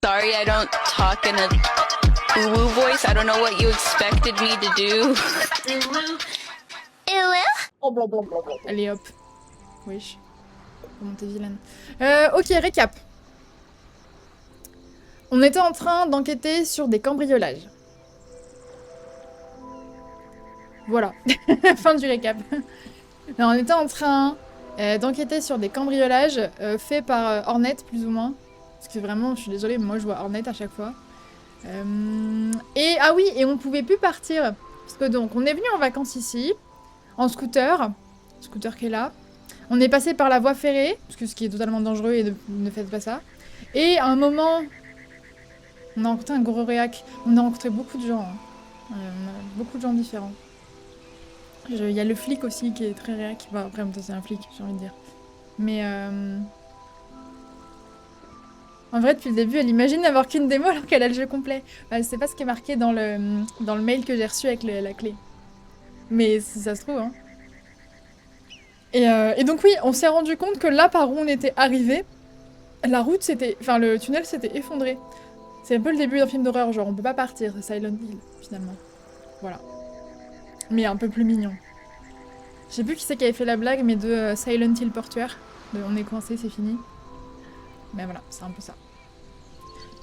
sorry I don't talk in a woo voice. I don't know what you expected me to do. Allez hop. Wesh. Comment t'es vilaine. Ok, récap. On était en train d'enquêter sur des cambriolages. Voilà. Fin du récap. Alors, on était en train d'enquêter sur des cambriolages faits par Hornet, plus ou moins. Parce que vraiment, je suis désolée, mais moi je vois Hornet à chaque fois. Et ah oui, et on pouvait plus partir. Parce que donc, on est venu en vacances ici, en scooter. Scooter qui est là. On est passé par la voie ferrée, parce que ce qui est totalement dangereux et ne faites pas ça. Et à un moment, on a rencontré un gros réac. On a rencontré beaucoup de gens. Hein. On a beaucoup de gens différents. Il y a le flic aussi qui est très réac. Enfin, après, c'est un flic, j'ai envie de dire. Mais en vrai, depuis le début, elle imagine avoir qu'une démo alors qu'elle a le jeu complet. Bah, c'est pas ce qui est marqué dans le mail que j'ai reçu avec la clé. Mais ça se trouve, hein. Et donc oui, on s'est rendu compte que là, par où on était arrivé, la route s'était... Enfin, le tunnel s'était effondré. C'est un peu le début d'un film d'horreur, genre on peut pas partir, c'est Silent Hill, finalement. Voilà. Mais un peu plus mignon. Je sais plus qui c'est qui avait fait la blague, mais de Silent Hill portuaire. De on est coincé, c'est fini. Mais voilà, c'est un peu ça.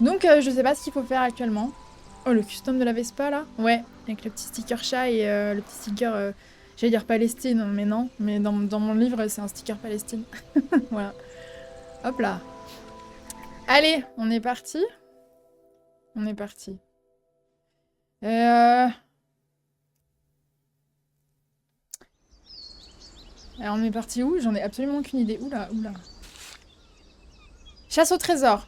Donc je sais pas ce qu'il faut faire actuellement. Oh, le custom de la Vespa, là. Ouais, avec le petit sticker chat et le petit sticker... J'allais dire Palestine, mais non. Mais dans mon livre, c'est un sticker Palestine. Voilà. Hop là. Allez, on est parti. On est parti. Alors, on est parti où? J'en ai absolument aucune idée. Oula, oula. Chasse au trésor.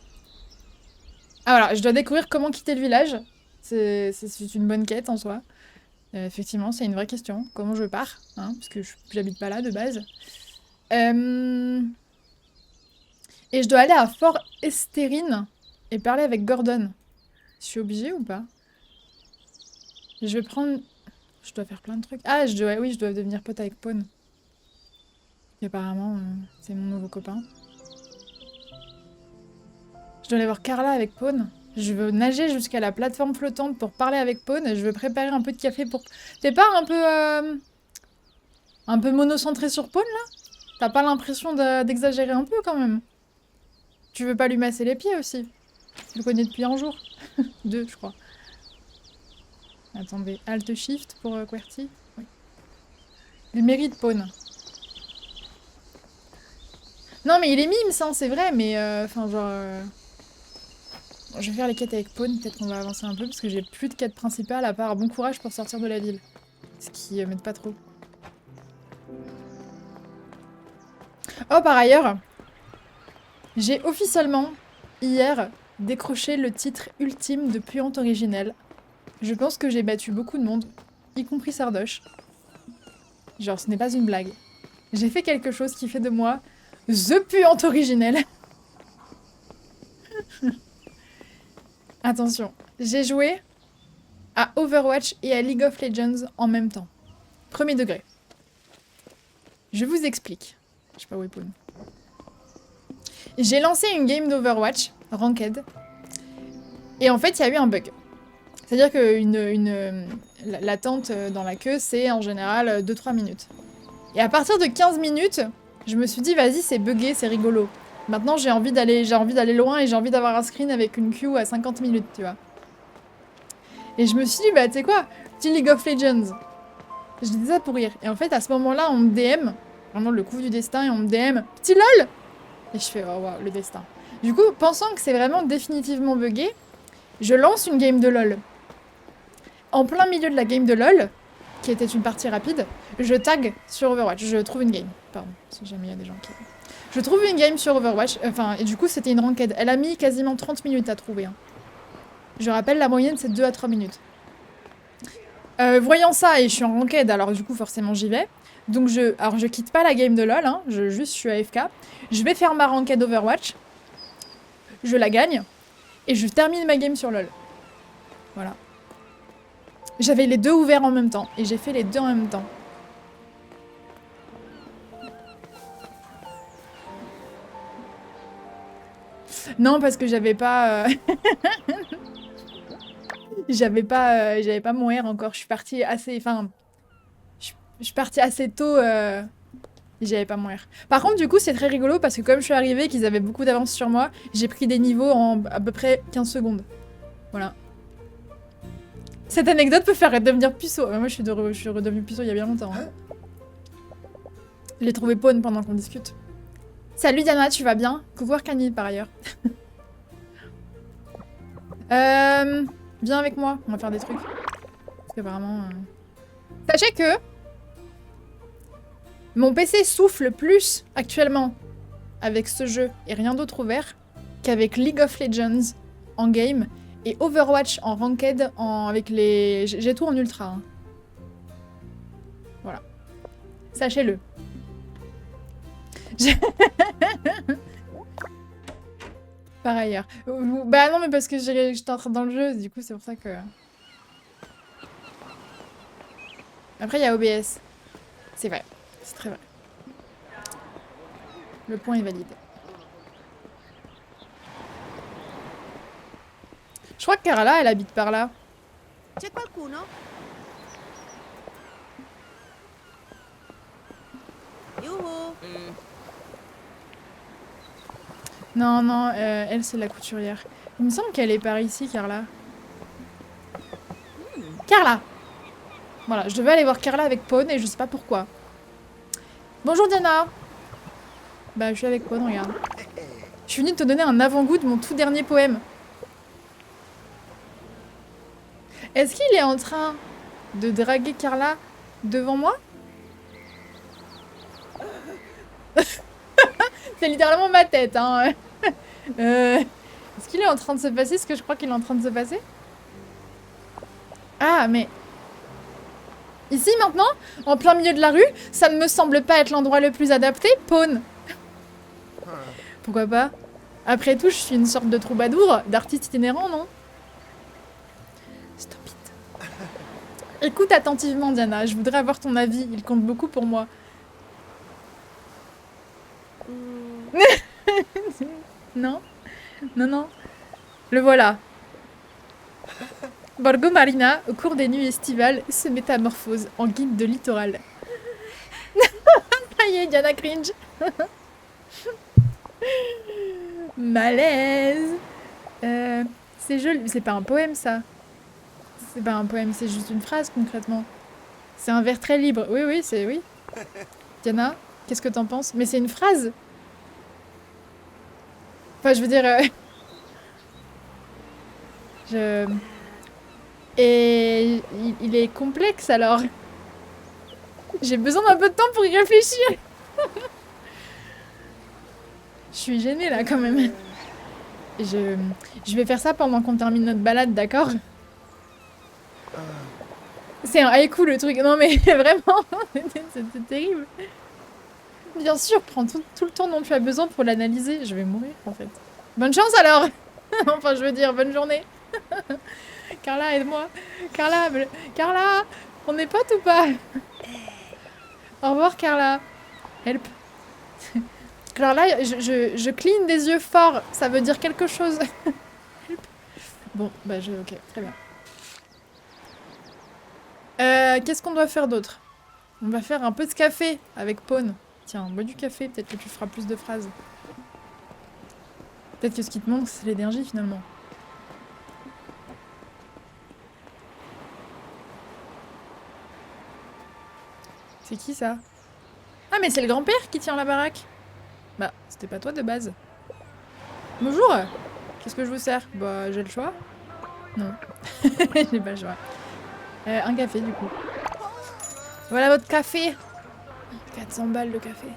Ah voilà, je dois découvrir comment quitter le village. C'est une bonne quête en soi. Effectivement, c'est une vraie question. Comment je pars, hein, parce que j'habite pas là de base. Et je dois aller à Fort Estérine et parler avec Gordon. Je suis obligée ou pas? Je vais prendre... Je dois faire plein de trucs. Ah, oui, je dois devenir pote avec Pawn. Et apparemment, c'est mon nouveau copain. Je dois aller voir Carla avec Pawn. Je veux nager jusqu'à la plateforme flottante pour parler avec Pawn. Je veux préparer un peu de café pour... T'es pas un peu monocentré sur Pawn, là? T'as pas l'impression d'exagérer un peu, quand même? Tu veux pas lui masser les pieds, aussi? Tu le connais depuis un jour. 2, je crois. Attendez, Alt Shift pour QWERTY. Oui. Il mérite Pawn. Non, mais il est mime, ça, c'est vrai, mais... Enfin, genre... Bon, je vais faire les quêtes avec Pawn, peut-être qu'on va avancer un peu, parce que j'ai plus de quête principale, à part bon courage pour sortir de la ville. Ce qui m'aide pas trop. Oh, par ailleurs, j'ai officiellement, hier, décroché le titre ultime de puante originelle. Je pense que j'ai battu beaucoup de monde, y compris Sardoche. Genre, ce n'est pas une blague. J'ai fait quelque chose qui fait de moi THE puante originelle. Attention, j'ai joué à Overwatch et à League of Legends en même temps. Premier degré. Je vous explique. Je sais pas où est Pawn. J'ai lancé une game d'Overwatch, Ranked, et en fait, il y a eu un bug. C'est-à-dire que l'attente dans la queue, c'est en général 2-3 minutes. Et à partir de 15 minutes, je me suis dit, vas-y, c'est buggé, c'est rigolo. Maintenant, j'ai envie d'aller loin et j'ai envie d'avoir un screen avec une queue à 50 minutes, tu vois. Et je me suis dit, bah, tu sais quoi, petit League of Legends. Je dis ça pour rire. Et en fait, à ce moment-là, on me DM, vraiment le coup du destin, et on me DM, petit LOL. Et je fais, oh waouh, le destin. Du coup, pensant que c'est vraiment définitivement buggé, je lance une game de LOL. En plein milieu de la game de LOL, qui était une partie rapide, je tag sur Overwatch. Je trouve une game. Pardon, si jamais il y a des gens qui... Je trouve une game sur Overwatch, enfin, et du coup, c'était une ranked. Elle a mis quasiment 30 minutes à trouver. Hein. Je rappelle, la moyenne, c'est 2 à 3 minutes. Voyant ça, et je suis en ranked, alors du coup, forcément, j'y vais. Donc, alors, je quitte pas la game de LoL, hein, je suis AFK. Je vais faire ma ranked Overwatch. Je la gagne. Et je termine ma game sur LoL. Voilà. J'avais les deux ouverts en même temps. Et j'ai fait les deux en même temps. Non, parce que j'avais pas... j'avais pas mon R encore. Je suis partie assez... Enfin... Je suis partie assez tôt... Et j'avais pas mon R. Par contre, du coup, c'est très rigolo parce que comme je suis arrivée et qu'ils avaient beaucoup d'avance sur moi, j'ai pris des niveaux en à peu près 15 secondes. Voilà. Cette anecdote peut faire devenir puceau. Moi, je suis redevenue puceau il y a bien longtemps. Hein. J'ai trouvé Pawn pendant qu'on discute. Salut Diana, tu vas bien? Coucou Arcanide par ailleurs. Viens avec moi, on va faire des trucs. Parce qu'apparemment... Sachez que... Mon PC souffle plus actuellement avec ce jeu et rien d'autre ouvert qu'avec League of Legends en game et Overwatch en ranked avec les... J'ai tout en ultra. Hein. Voilà. Sachez-le. Par ailleurs. Bah non mais parce que j'étais en train dans le jeu, du coup c'est pour ça que... Après il y a OBS. C'est vrai. C'est très vrai. Le point est valide. Je crois que Carla, elle habite par là. C'è qualcuno? Youhou! Non, non, elle c'est la couturière. Il me semble qu'elle est par ici, Carla. Carla! Voilà, je devais aller voir Carla avec Pawn et je sais pas pourquoi. Bonjour Diana! Bah, je suis avec Pawn, regarde. Je suis venue te donner un avant-goût de mon tout dernier poème. Est-ce qu'il est en train de draguer Carla devant moi? C'est littéralement ma tête, hein. Est-ce qu'il est en train de se passer ce que je crois qu'il est en train de se passer? Ah, mais... Ici, maintenant, en plein milieu de la rue, ça ne me semble pas être l'endroit le plus adapté, Pawn. Pourquoi pas? Après tout, je suis une sorte de troubadour, d'artiste itinérant, non? Stop it. Écoute attentivement, Diana, je voudrais avoir ton avis, il compte beaucoup pour moi. Non? Non, non. Le voilà. Borgo Marina, au cours des nuits estivales, se métamorphose en guide de littoral. Ça y est, Diana cringe. Malaise. C'est joli. C'est pas un poème, ça. C'est pas un poème, c'est juste une phrase, concrètement. C'est un vers très libre. Oui, oui, c'est... Oui. Diana, qu'est-ce que t'en penses? Mais c'est une phrase. Enfin, je veux dire... Et il est complexe, alors. J'ai besoin d'un peu de temps pour y réfléchir. Je suis gênée, là, quand même. Je vais faire ça pendant qu'on termine notre balade, d'accord? C'est un haïku, le truc. Non, mais vraiment, c'est terrible. Bien sûr, prends tout le temps dont tu as besoin pour l'analyser. Je vais mourir, en fait. Bonne chance, alors. Enfin, je veux dire, bonne journée. Carla, aide-moi. Carla, on est potes ou pas? Au revoir, Carla. Help. Alors là, je cligne des yeux forts. Ça veut dire quelque chose. Help. Bon, bah ok, très bien. Qu'est-ce qu'on doit faire d'autre? On va faire un peu de café avec Pawn. Tiens, bois du café, peut-être que tu feras plus de phrases. Peut-être que ce qui te manque, c'est l'énergie, finalement. C'est qui ça? Ah mais c'est le grand-père qui tient la baraque. Bah, c'était pas toi de base. Bonjour. Qu'est-ce que je vous sers? Bah, j'ai le choix. Non. J'ai pas le choix. Un café du coup. Voilà votre café. 400 balles le café.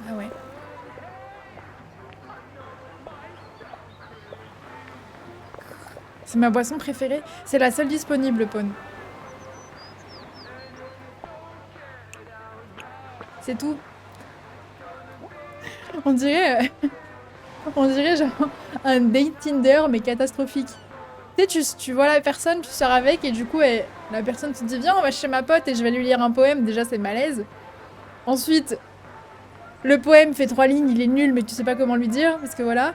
Ah ouais. C'est ma boisson préférée. C'est la seule disponible, Pawn. C'est tout. On dirait genre un date Tinder mais catastrophique. Tu sais, tu vois la personne, tu sors avec et du coup la personne te dit viens on va chez ma pote et je vais lui lire un poème. Déjà c'est malaise. Ensuite, le poème fait 3 lignes, il est nul mais tu sais pas comment lui dire parce que voilà.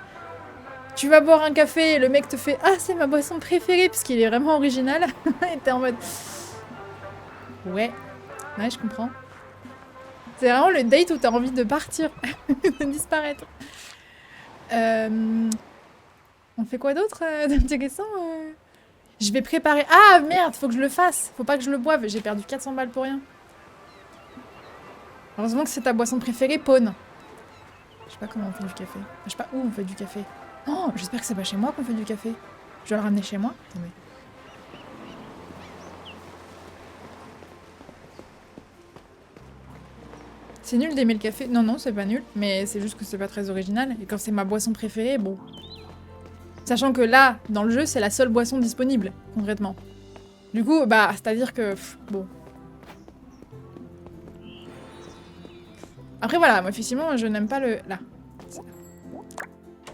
Tu vas boire un café et le mec te fait « Ah, c'est ma boisson préférée !» parce qu'il est vraiment original. Et t'es en mode... Ouais, je comprends. C'est vraiment le date où t'as envie de partir, de disparaître. On fait quoi d'autre d'intéressant Je vais préparer... Ah, merde, faut que je le fasse. Faut pas que je le boive. J'ai perdu 400 balles pour rien. Heureusement que c'est ta boisson préférée, Pawn. Je sais pas comment on fait du café. Je sais pas où on fait du café. Oh, j'espère que c'est pas chez moi qu'on fait du café. Je dois le ramener chez moi. Attendez. C'est nul d'aimer le café. Non, non, c'est pas nul. Mais c'est juste que c'est pas très original. Et quand c'est ma boisson préférée, bon... Sachant que là, dans le jeu, c'est la seule boisson disponible, concrètement. Du coup, bah, c'est-à-dire que... bon. Après, voilà, moi, effectivement, je n'aime pas le... Là.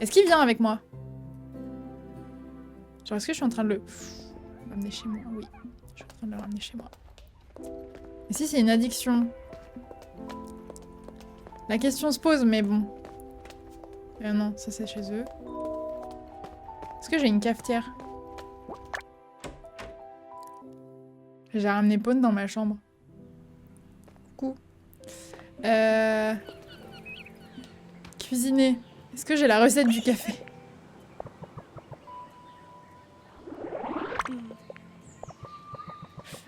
Est-ce qu'il vient avec moi? Genre, est-ce que je suis en train de le... ramener chez moi? Oui. Je suis en train de le ramener chez moi. Et si c'est une addiction? La question se pose, mais bon. Non, ça c'est chez eux. Est-ce que j'ai une cafetière? J'ai ramené Pawn dans ma chambre. Coucou. Cuisiner. Est-ce que j'ai la recette du café?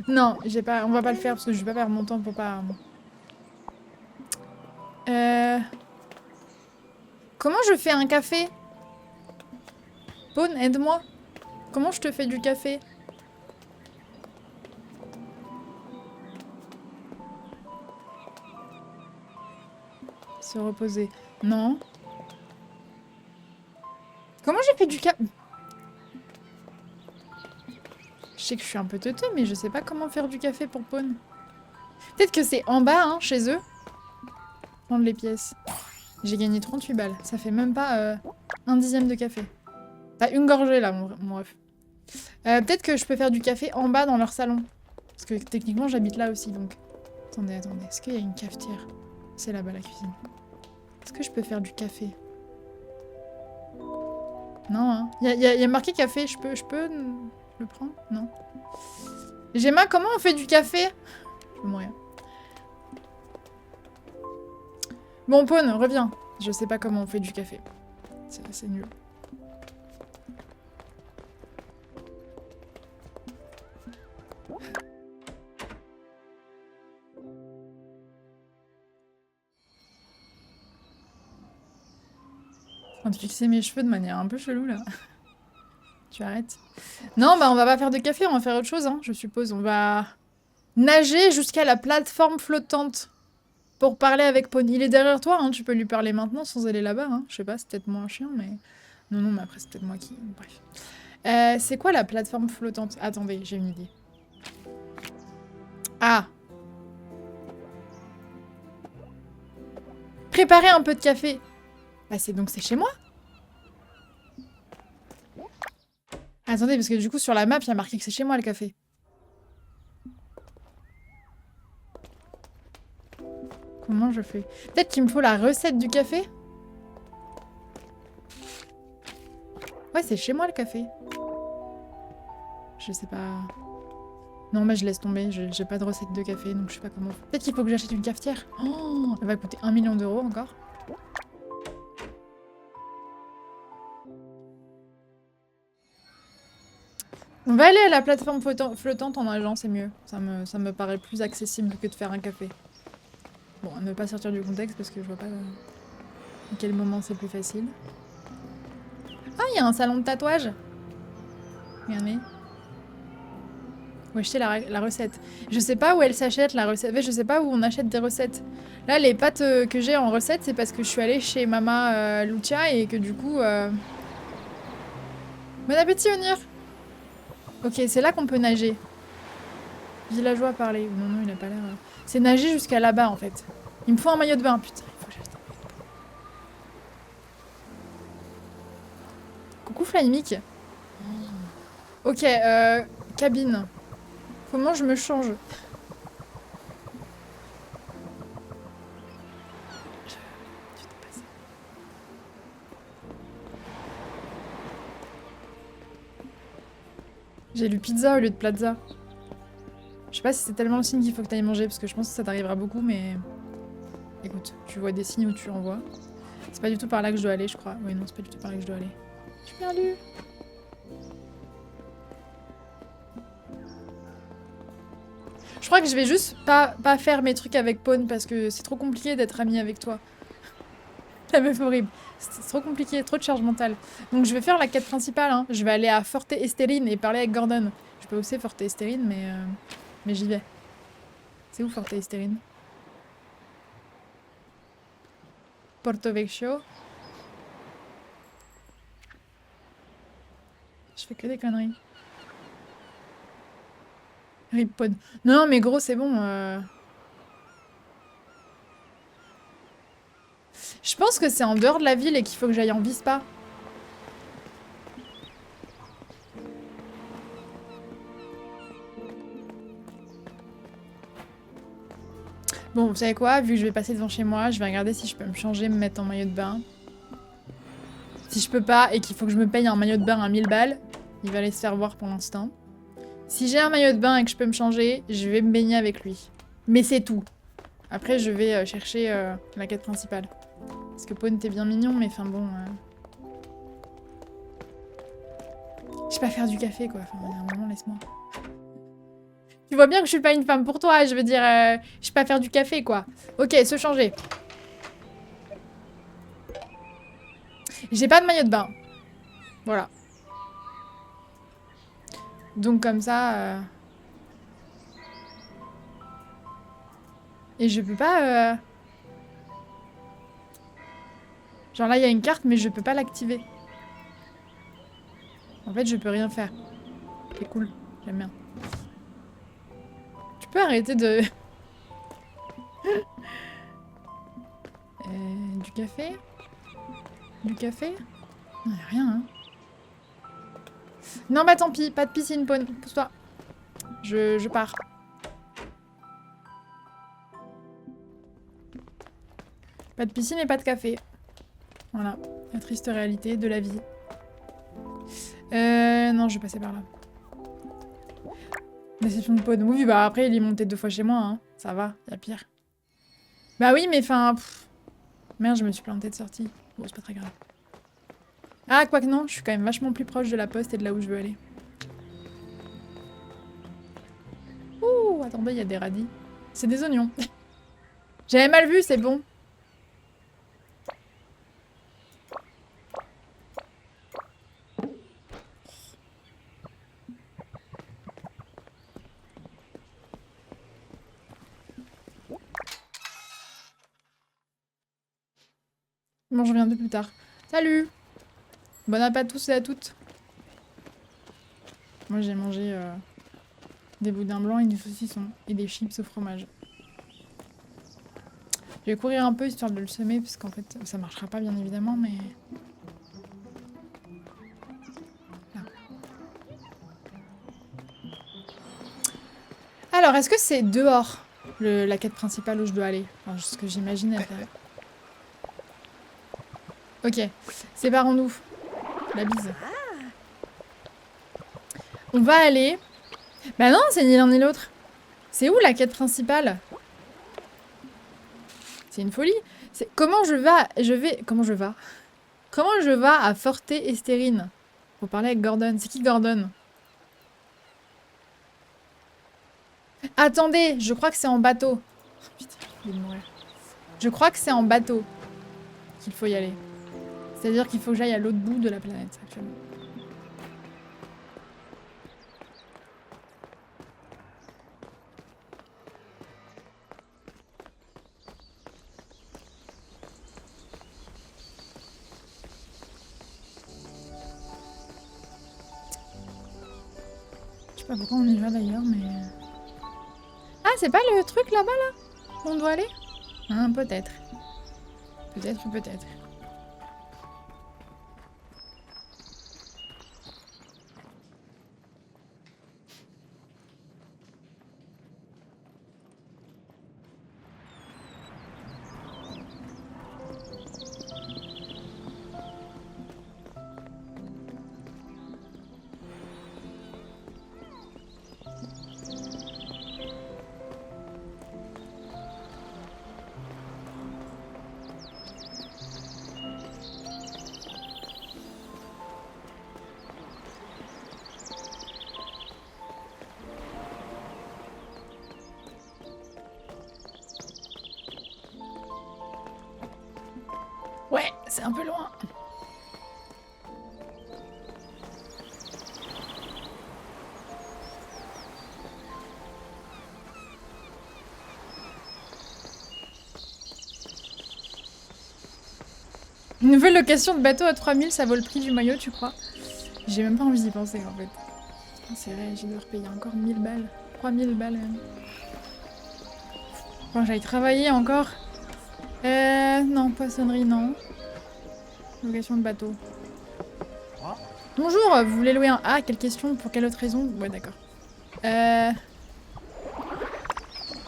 Non, j'ai pas. On va pas le faire parce que je vais pas perdre mon temps pour pas. Comment je fais un café? Pawn, aide-moi. Comment je te fais du café? Se reposer. Non. Comment j'ai fait du café? Je sais que je suis un peu teuteux, mais je sais pas comment faire du café pour Pawn. Peut-être que c'est en bas, hein, chez eux. Prendre les pièces. J'ai gagné 38 balles. Ça fait même pas un dixième de café. T'as une gorgée là, mon ref. Peut-être que je peux faire du café en bas dans leur salon. Parce que techniquement, j'habite là aussi, donc... Attendez. Est-ce qu'il y a une cafetière? C'est là-bas, la cuisine. Est-ce que je peux faire du café? Non, hein. Il y a marqué café. Je peux le prendre? Non. Gemma, comment on fait du café? Je vais mourir. Bon, Pawn, reviens. Je sais pas comment on fait du café. C'est nul. En train de fixer mes cheveux de manière un peu chelou, là. Tu arrêtes? Non, bah on va pas faire de café, on va faire autre chose, hein, je suppose. On va nager jusqu'à la plateforme flottante pour parler avec Pawn. Il est derrière toi, hein, tu peux lui parler maintenant sans aller là-bas. Hein. Je sais pas, c'est peut-être moins chiant, mais... Non, mais après c'est peut-être moi qui... Bref. C'est quoi la plateforme flottante? Attendez, j'ai une idée. Ah! Préparer un peu de café. Bah c'est chez moi. Attendez, parce que du coup sur la map, il y a marqué que c'est chez moi le café. Comment je fais? Peut-être qu'il me faut la recette du café? Ouais, c'est chez moi le café. Je sais pas... Non, mais je laisse tomber, j'ai pas de recette de café, donc je sais pas comment... Peut-être qu'il faut que j'achète une cafetière. Oh, elle va coûter 1 million d'euros encore. On va aller à la plateforme flottante en nageant, c'est mieux. Ça me paraît plus accessible que de faire un café. Bon, à ne pas sortir du contexte parce que je vois pas à quel moment c'est plus facile. Ah, il y a un salon de tatouage. Regardez. Faut acheter la recette. Je sais pas où elle s'achète la recette. Je sais pas où on achète des recettes. Là, les pâtes que j'ai en recette, c'est parce que je suis allée chez Mama Lucia et que du coup... Bon appétit, Onir! Ok, c'est là qu'on peut nager. Villageois parler. Non, il a pas l'air... C'est nager jusqu'à là-bas, en fait. Il me faut un maillot de bain. Putain, il faut que j'achète un maillot de bain. Coucou, Flymic. Ok, cabine. Comment je me change? J'ai lu pizza au lieu de plaza. Je sais pas si c'est tellement le signe qu'il faut que t'ailles manger, parce que je pense que ça t'arrivera beaucoup, mais... Écoute, tu vois des signes où tu en vois. C'est pas du tout par là que je dois aller, je crois. Oui, non, c'est pas du tout par là que je dois aller. Je suis perdue. Je crois que je vais juste pas faire mes trucs avec Pawn, parce que c'est trop compliqué d'être amie avec toi. La meuf horrible. C'est trop compliqué, trop de charge mentale. Donc je vais faire la quête principale, hein. Je vais aller à Forte Esterine et parler avec Gordon. Je peux aussi Forte Esterine, mais j'y vais. C'est où Forte Esterine? Porto Vecchio. Je fais que des conneries. Rip Pawn. Non, mais gros, c'est bon. Je pense que c'est en dehors de la ville et qu'il faut que j'aille en Vispa. Bon, vous savez quoi? Vu que je vais passer devant chez moi, je vais regarder si je peux me changer, me mettre en maillot de bain. Si je peux pas et qu'il faut que je me paye un maillot de bain à 1000 balles, il va aller se faire voir pour l'instant. Si j'ai un maillot de bain et que je peux me changer, je vais me baigner avec lui. Mais c'est tout. Après, je vais chercher la quête principale. Parce que Pawn, t'es bien mignon, mais enfin bon... Je sais pas faire du café, quoi. Enfin, il y a un moment, laisse-moi. Tu vois bien que je suis pas une femme pour toi, je veux dire... je sais pas faire du café, quoi. Ok, se changer. J'ai pas de maillot de bain. Voilà. Donc comme ça... Et je peux pas... Genre là, il y a une carte, mais je peux pas l'activer. En fait, je peux rien faire. C'est cool. J'aime bien. Tu peux arrêter de... du café? Du café? Non, y a rien, hein. Non, bah tant pis. Pas de piscine, Pawn. Pousse-toi. Je pars. Pas de piscine et pas de café. Voilà. La triste réalité de la vie. Non, je vais passer par là. Déception de Pawn. Oui, bah après, il est monté 2 fois chez moi, hein. Ça va, y a pire. Bah oui, mais enfin... Merde, je me suis plantée de sortie. Bon, c'est pas très grave. Ah, quoique non, je suis quand même vachement plus proche de la poste et de là où je veux aller. Ouh, attendez, il y a des radis. C'est des oignons. J'avais mal vu, c'est bon. Bon, je reviens un peu plus tard. Salut! Bon appétit à tous et à toutes. Moi, j'ai mangé des boudins blancs et du saucisson et des chips au fromage. Je vais courir un peu histoire de le semer parce qu'en fait, ça marchera pas bien évidemment, mais... Là. Alors, est-ce que c'est dehors la quête principale où je dois aller? Enfin, ce que j'imagine être... Ok, séparons-nous. La bise. On va aller... Bah non, c'est ni l'un ni l'autre. C'est où la quête principale? C'est une folie. Comment je vais... Comment je vais? Comment je vais à Forte Esterine? Pour parler avec Gordon. C'est qui Gordon? Attendez, je crois que c'est en bateau. Oh, putain, je vais mourir. Je crois que c'est en bateau qu'il faut y aller. C'est-à-dire qu'il faut que j'aille à l'autre bout de la planète, actuellement. Je sais pas pourquoi on y va d'ailleurs, mais... Ah, c'est pas le truc là-bas, là? On doit aller? Ah, peut-être. Peut-être, peut-être. c'est un peu loin. Une nouvelle location de bateau à 3000, ça vaut le prix du maillot, tu crois? J'ai même pas envie d'y penser en fait. C'est vrai, j'ai dû repayer encore 1000 balles. 3000 balles même. Faut que j'aille travailler encore. Non, poissonnerie, non. Location de bateau. Bonjour, vous voulez louer un... Ah, quelle question? Pour quelle autre raison? Ouais, d'accord.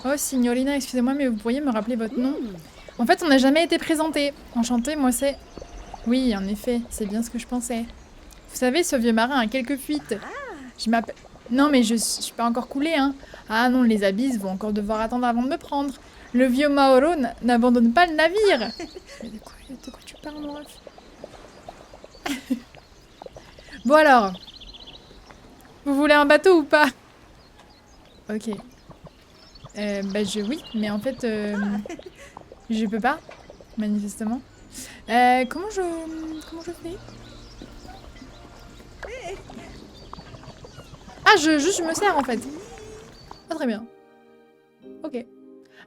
Oh, signorina, excusez-moi, mais vous pourriez me rappeler votre nom? En fait, on n'a jamais été présenté. Enchanté, moi c'est... Oui, en effet, c'est bien ce que je pensais. Vous savez, ce vieux marin a quelques fuites. Je m'appelle... Non, mais je suis pas encore coulée, hein. Ah non, les abysses vont encore devoir attendre avant de me prendre. Le vieux Mauro n'abandonne pas le navire. Mais de quoi tu parles, mon ref? Bon alors. Vous voulez un bateau ou pas? Ok. Oui, mais en fait... je peux pas, manifestement. Comment je fais? Ah, je me sers en fait. Ah, très bien. Ok.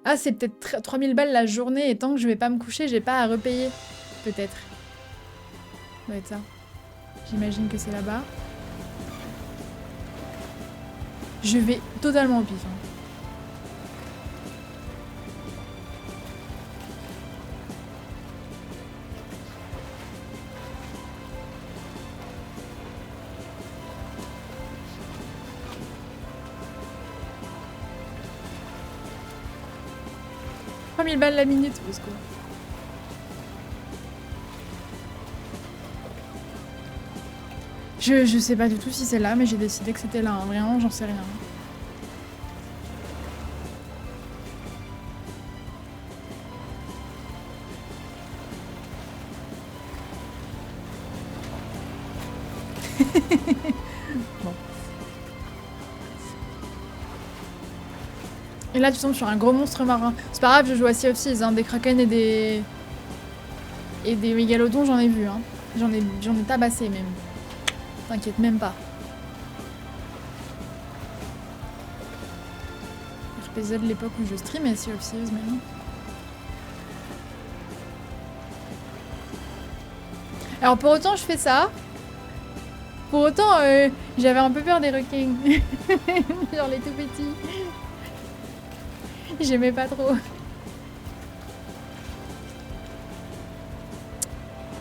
Ah, c'est peut-être 3000 balles la journée et tant que je vais pas me coucher, j'ai pas à repayer. Peut-être. Ça doit être ça. J'imagine que c'est là-bas. Je vais totalement au pif. Hein. Balles la minute, au secours. Je sais pas du tout si c'est là, mais j'ai décidé que c'était là. Hein. Vraiment, j'en sais rien. Bon. Et là, tu tombes sur un gros monstre marin. C'est pas grave, je joue à Sea of Thieves, hein. Des kraken et des mégalodons, j'en ai vu. Hein. J'en ai tabassé même. T'inquiète même pas. RPZ de l'époque où je streamais Sea of Thieves maintenant. Alors pour autant, je fais ça. Pour autant, j'avais un peu peur des requins. Genre les tout petits. J'aimais pas trop.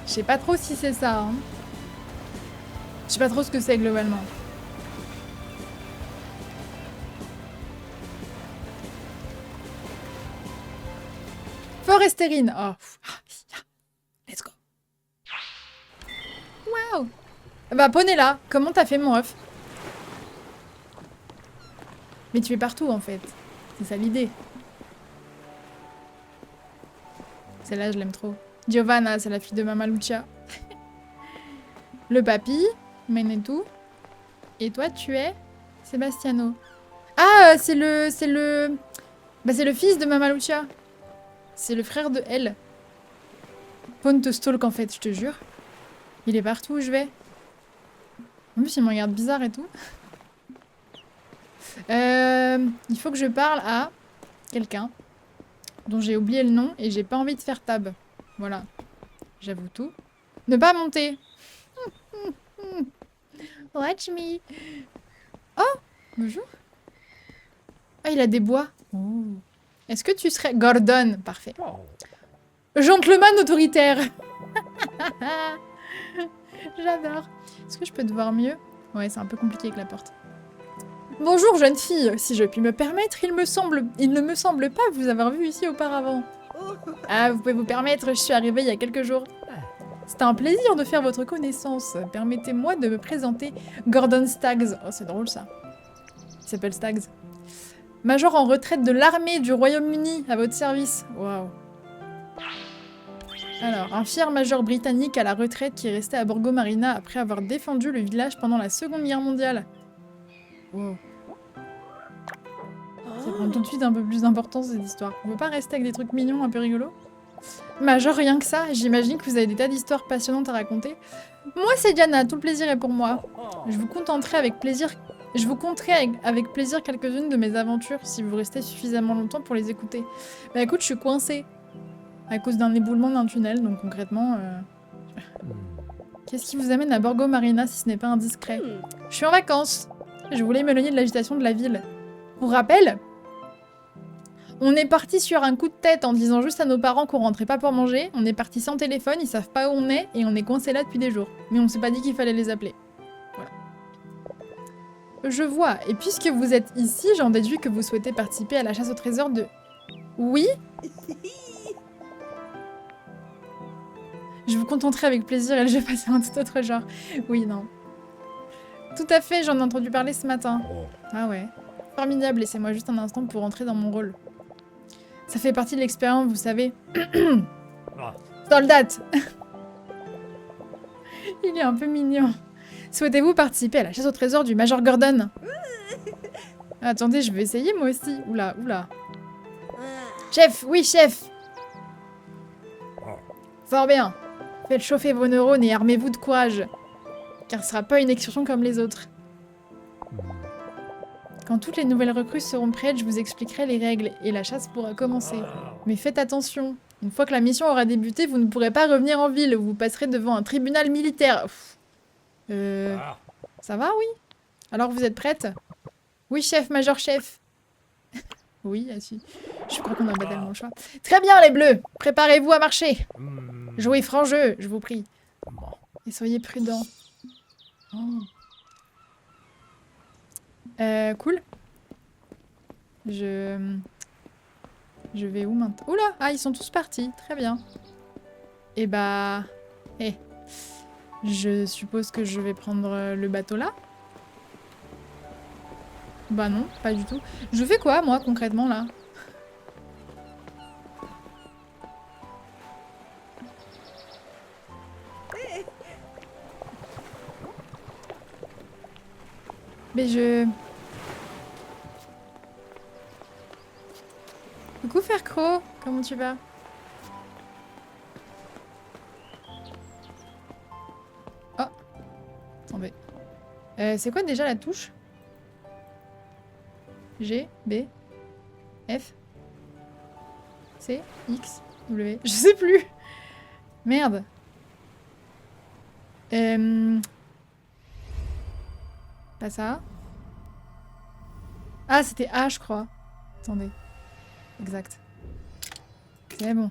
Je sais pas trop si c'est ça. Hein. Je sais pas trop ce que c'est globalement. Forestérine. Oh. Let's go. Waouh. Bah poney là. Comment t'as fait mon ref? Mais tu es partout en fait. C'est ça l'idée. Celle-là, je l'aime trop. Giovanna, c'est la fille de Mama Lucia. Le papy, Menetou. Et toi, tu es Sebastiano. Ah, c'est le fils de Mama Lucia. C'est le frère de elle. Pone te stalk en fait, je te jure. Il est partout où je vais. En plus, il me regarde bizarre et tout. Il faut que je parle à quelqu'un dont j'ai oublié le nom et j'ai pas envie de faire tab. Voilà. J'avoue tout. Ne pas monter. Watch me. Oh, bonjour. Ah, il a des bois. Oh. Est-ce que tu serais... Gordon. Parfait. Gentleman autoritaire. J'adore. Est-ce que je peux te voir mieux? Ouais, c'est un peu compliqué avec la porte. Bonjour, jeune fille. Si je puis me permettre, il ne me semble pas vous avoir vu ici auparavant. Ah, vous pouvez vous permettre, je suis arrivée il y a quelques jours. C'est un plaisir de faire votre connaissance. Permettez-moi de me présenter Gordon Staggs. Oh, c'est drôle ça. Il s'appelle Staggs. Major en retraite de l'armée du Royaume-Uni, à votre service. Waouh. Alors, un fier major britannique à la retraite qui est resté à Borgo Marina après avoir défendu le village pendant la Seconde Guerre mondiale. Wow. Ça prend tout de suite un peu plus d'importance cette histoire. On veut pas rester avec des trucs mignons un peu rigolos? Major, rien que ça, j'imagine que vous avez des tas d'histoires passionnantes à raconter. Moi, c'est Diana, tout le plaisir est pour moi. Je vous contenterai avec plaisir... Je vous conterai avec plaisir quelques-unes de mes aventures, si vous restez suffisamment longtemps pour les écouter. Bah écoute, je suis coincée. À cause d'un éboulement d'un tunnel, donc concrètement... Qu'est-ce qui vous amène à Borgo Marina si ce n'est pas indiscret? Je suis en vacances. Je voulais m'éloigner de l'agitation de la ville. Pour rappel, on est parti sur un coup de tête en disant juste à nos parents qu'on rentrait pas pour manger. On est parti sans téléphone, ils savent pas où on est et on est coincé là depuis des jours. Mais on s'est pas dit qu'il fallait les appeler. Voilà. Je vois. Et puisque vous êtes ici, j'en déduis que vous souhaitez participer à la chasse au trésor de... Oui? Je vous contenterai avec plaisir et le jeu passer à un tout autre genre. Oui, non. Tout à fait, j'en ai entendu parler ce matin. Ah ouais. Formidable, laissez-moi juste un instant pour entrer dans mon rôle. Ça fait partie de l'expérience, vous savez. Soldate. Il est un peu mignon. Souhaitez-vous participer à la chasse au trésor du Major Gordon? Attendez, je vais essayer moi aussi. Oula, oula. Chef, oui, chef. Fort bien. Faites chauffer vos neurones et armez-vous de courage. Car ce sera pas une excursion comme les autres. Quand toutes les nouvelles recrues seront prêtes, je vous expliquerai les règles et la chasse pourra commencer. Mais faites attention. Une fois que la mission aura débuté, vous ne pourrez pas revenir en ville. Vous passerez devant un tribunal militaire. Ça va, oui? Alors vous êtes prête? Oui, chef, major chef. Oui, si. Je crois qu'on n'a pas tellement le choix. Très bien, les bleus. Préparez-vous à marcher. Jouez franc jeu, je vous prie. Et soyez prudents. Oh. Cool. Je vais où maintenant? Oula! Ah, ils sont tous partis. Très bien. Et bah... je suppose que je vais prendre le bateau là? Bah non, pas du tout. Je fais quoi, moi, concrètement, là? Mais je... Coucou Faircrow, comment tu vas? Oh, attendez. C'est quoi déjà la touche? G, B, F, C, X, W. Je sais plus. Merde. Pas ça. Ah, c'était A, je crois. Attendez. Exact. C'est bon.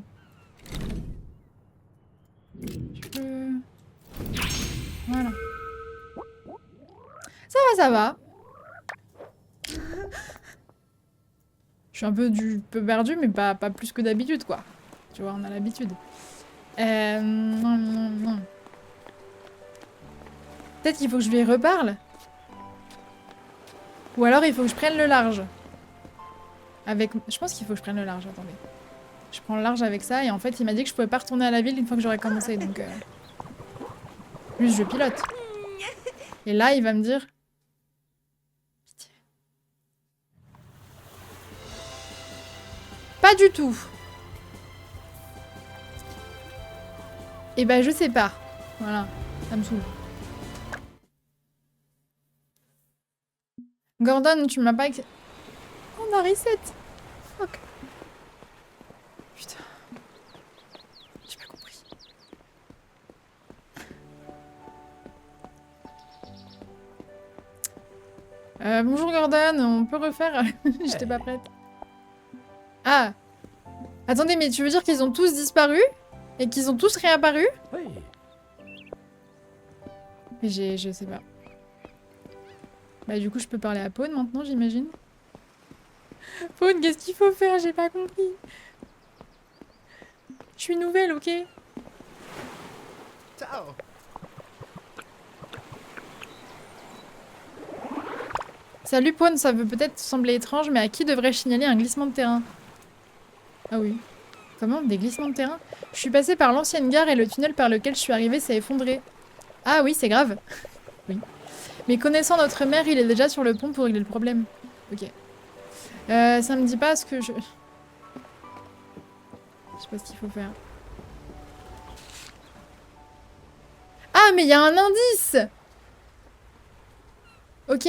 Voilà. Ça va. Je suis un peu perdu, mais pas plus que d'habitude, quoi. Tu vois, on a l'habitude. Non. Peut-être qu'il faut que je lui reparle. Ou alors il faut que je prenne le large. Je pense qu'il faut que je prenne le large, attendez. Je prends le large avec ça et en fait il m'a dit que je pouvais pas retourner à la ville une fois que j'aurais commencé, donc... Juste je pilote. Et là il va me dire... Pitié. Pas du tout. Et bah je sais pas. Voilà, ça me saoule. Gordon, tu m'as pas... On a reset. Fuck. Putain. J'ai pas compris. Bonjour Gordon, on peut refaire? J'étais pas prête. Ah. Attendez, mais tu veux dire qu'ils ont tous disparu? Et qu'ils ont tous réapparu? Oui. Mais je sais pas. Bah du coup je peux parler à Pawn maintenant j'imagine. Pawn, qu'est-ce qu'il faut faire? J'ai pas compris. Je suis nouvelle, ok? Ciao. Salut Pawn, ça peut peut-être sembler étrange, mais à qui devrais-je signaler un glissement de terrain? Ah oui. Comment? Des glissements de terrain? Je suis passée par l'ancienne gare et le tunnel par lequel je suis arrivée s'est effondré. Ah oui, c'est grave. Oui. Mais connaissant notre maire, il est déjà sur le pont pour régler le problème. Ok. Ça me dit pas ce que je... sais pas ce qu'il faut faire. Ah, mais il y a un indice! Ok.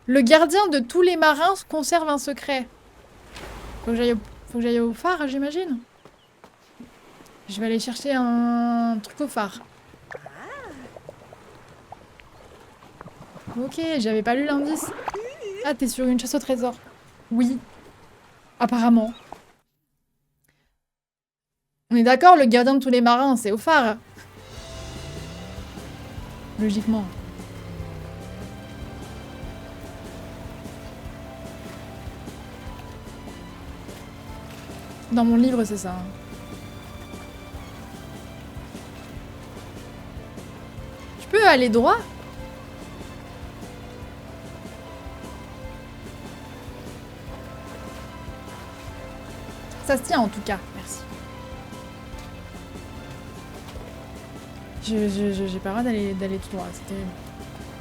Le gardien de tous les marins conserve un secret. Faut que j'aille au phare, j'imagine. Je vais aller chercher un truc au phare. Ok, j'avais pas lu l'indice. Ah, t'es sur une chasse au trésor. Oui. Apparemment. On est d'accord, le gardien de tous les marins, c'est au phare. Logiquement. Dans mon livre, c'est ça. Je peux aller droit? Ça se tient en tout cas, merci. J'ai pas le droit d'aller tout droit, c'est terrible.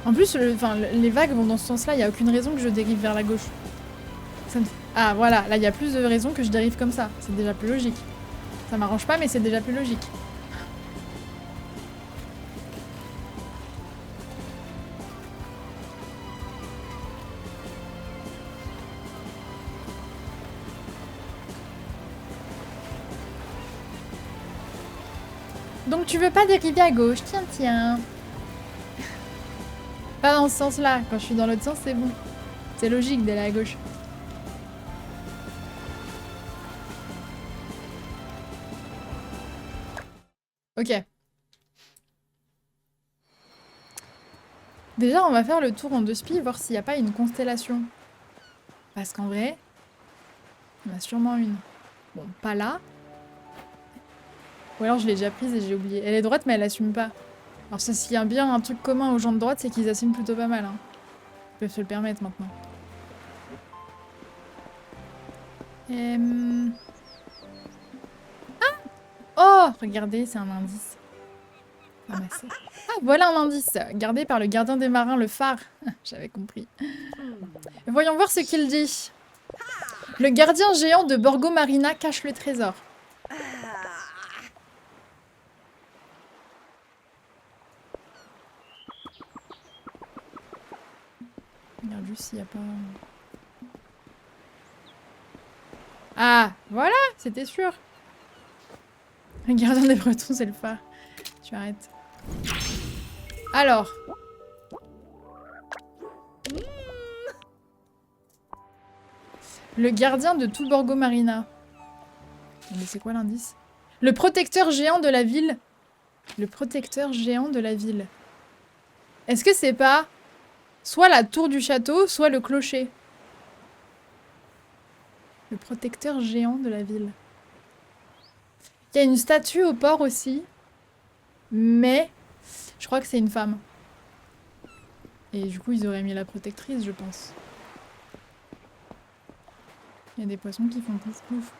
En plus, les vagues vont dans ce sens-là, il n'y a aucune raison que je dérive vers la gauche. Ah voilà, là il y a plus de raisons que je dérive comme ça, c'est déjà plus logique. Ça m'arrange pas, mais c'est déjà plus logique. Donc tu veux pas dériver à gauche, tiens, tiens. Pas dans ce sens-là, quand je suis dans l'autre sens, c'est bon. C'est logique d'aller à gauche. Ok. Déjà, on va faire le tour en 2 spies, voir s'il n'y a pas une constellation. Parce qu'en vrai, il y en a sûrement une. Bon, pas là. Ou alors je l'ai déjà prise et j'ai oublié. Elle est droite, mais elle assume pas. Alors ça, s'il y a bien un truc commun aux gens de droite, c'est qu'ils assument plutôt pas mal. Hein. Ils peuvent se le permettre maintenant. Ah! Oh! Regardez, c'est un indice. Ramassé. Ah, voilà un indice. Gardé par le gardien des marins, le phare. J'avais compris. Voyons voir ce qu'il dit. Le gardien géant de Borgo Marina cache le trésor. Regarde juste s'il n'y a pas... Ah, voilà, c'était sûr. Le gardien des Bretons, c'est le phare. Tu arrêtes. Alors. Le gardien de tout Borgo Marina. Mais c'est quoi l'indice? Le protecteur géant de la ville. Le protecteur géant de la ville. Est-ce que c'est pas soit la tour du château, soit le clocher? Le protecteur géant de la ville. Il y a une statue au port aussi. Mais je crois que c'est une femme. Et du coup, ils auraient mis la protectrice, je pense. Il y a des poissons qui font pouf pouf.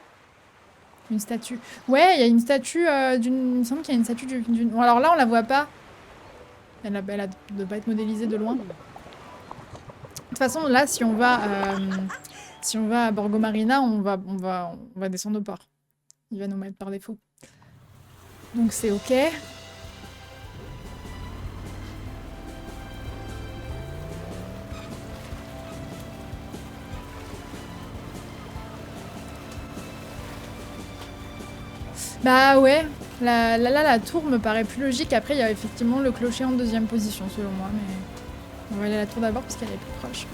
Une statue. Ouais, il y a une statue d'une... Il me semble qu'il y a une statue d'une... Bon, alors là, on la voit pas. Elle ne doit pas être modélisée de loin. De toute façon, là, si on va à Borgo Marina, on va descendre au port. Il va nous mettre par défaut. Donc c'est ok. Bah ouais, la tour me paraît plus logique. Après, il y a effectivement le clocher en 2e position, selon moi. Mais on va aller à la tour d'abord parce qu'elle est plus proche.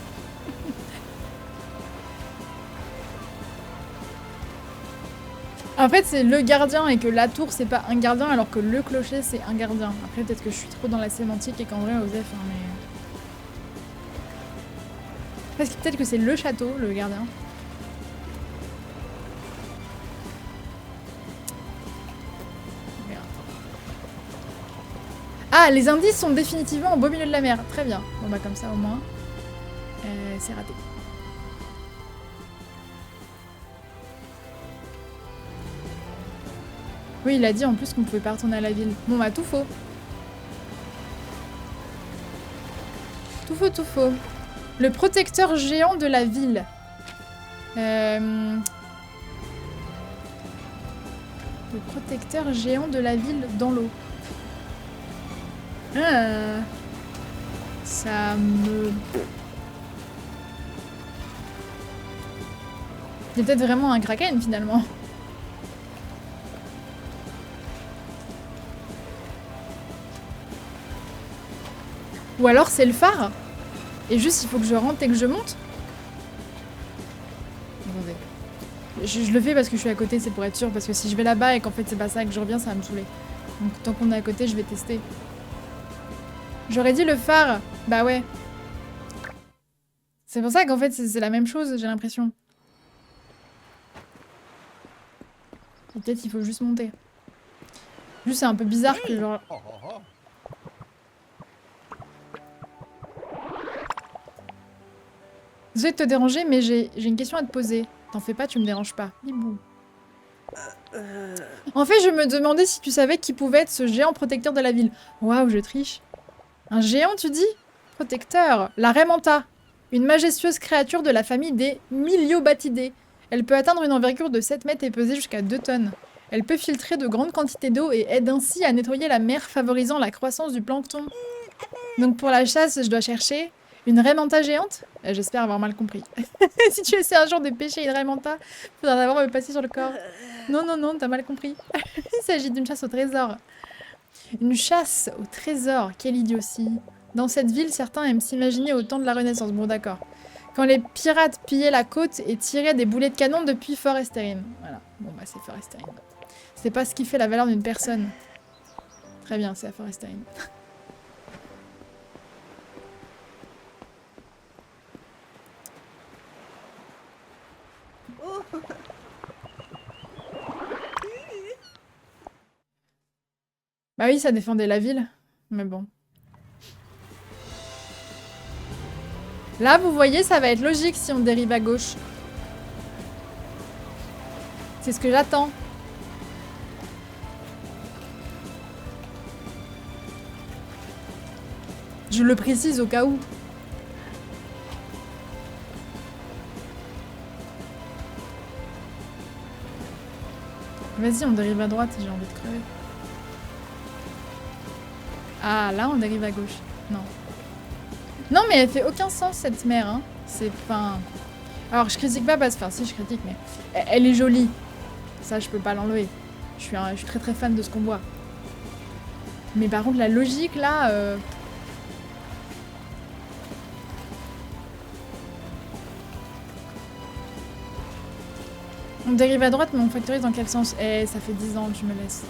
En fait, c'est le gardien et que la tour, c'est pas un gardien, alors que le clocher, c'est un gardien. Après, peut-être que je suis trop dans la sémantique et qu'en vrai, Osef, hein, mais... Parce que peut-être que c'est le château, le gardien. Ah, les indices sont définitivement au beau milieu de la mer. Très bien. Bon bah comme ça au moins, c'est raté. Oui, il a dit en plus qu'on pouvait pas retourner à la ville. Bon bah tout faux. Tout faux, tout faux. Le protecteur géant de la ville. Le protecteur géant de la ville dans l'eau. Ah, ça me... Il y a peut-être vraiment un kraken finalement. Ou alors c'est le phare. Et juste il faut que je rentre et que je monte. Attendez. Je le fais parce que je suis à côté, c'est pour être sûr. Parce que si je vais là-bas et qu'en fait c'est pas ça et que je reviens, ça va me saouler. Donc tant qu'on est à côté, je vais tester. J'aurais dit le phare. Bah ouais. C'est pour ça qu'en fait c'est la même chose, j'ai l'impression. Et peut-être il faut juste monter. Juste c'est un peu bizarre que genre... Désolée de te déranger, mais j'ai une question à te poser. T'en fais pas, tu me déranges pas. Hibou. En fait, je me demandais si tu savais qui pouvait être ce géant protecteur de la ville. Waouh, je triche. Un géant, tu dis? Protecteur. La raie manta. Une majestueuse créature de la famille des Myliobatidae. Elle peut atteindre une envergure de 7 mètres et peser jusqu'à 2 tonnes. Elle peut filtrer de grandes quantités d'eau et aide ainsi à nettoyer la mer, favorisant la croissance du plancton. Donc pour la chasse, je dois chercher une raie manta géante. J'espère avoir mal compris. Si tu essaies un jour de pêcher une raie manta, faudra d'abord me passer sur le corps. Non, non, non, t'as mal compris. Il s'agit d'une chasse au trésor. Une chasse au trésor, quelle idiotie. Dans cette ville, certains aiment s'imaginer au temps de la Renaissance. Bon, d'accord. Quand les pirates pillaient la côte et tiraient des boulets de canon depuis Fort Esterine. Voilà. Bon, bah, c'est Fort Esterine. C'est pas ce qui fait la valeur d'une personne. Très bien, c'est à Fort Esterine. Bah oui, ça défendait la ville. Mais bon. Là, vous voyez, ça va être logique si on dérive à gauche. C'est ce que j'attends. Je le précise au cas où. Vas-y, on dérive à droite, j'ai envie de crever. Ah, là, on dérive à gauche. Non. Non, mais elle fait aucun sens, cette mer, hein. C'est pas... Alors, je critique pas parce que... Enfin, si, je critique, mais... Elle est jolie. Ça, je peux pas l'enlever. Je suis très très fan de ce qu'on voit. Mais par contre, la logique, là... On dérive à droite, mais on factorise dans quel sens? Eh, ça fait 10 ans, tu me laisses.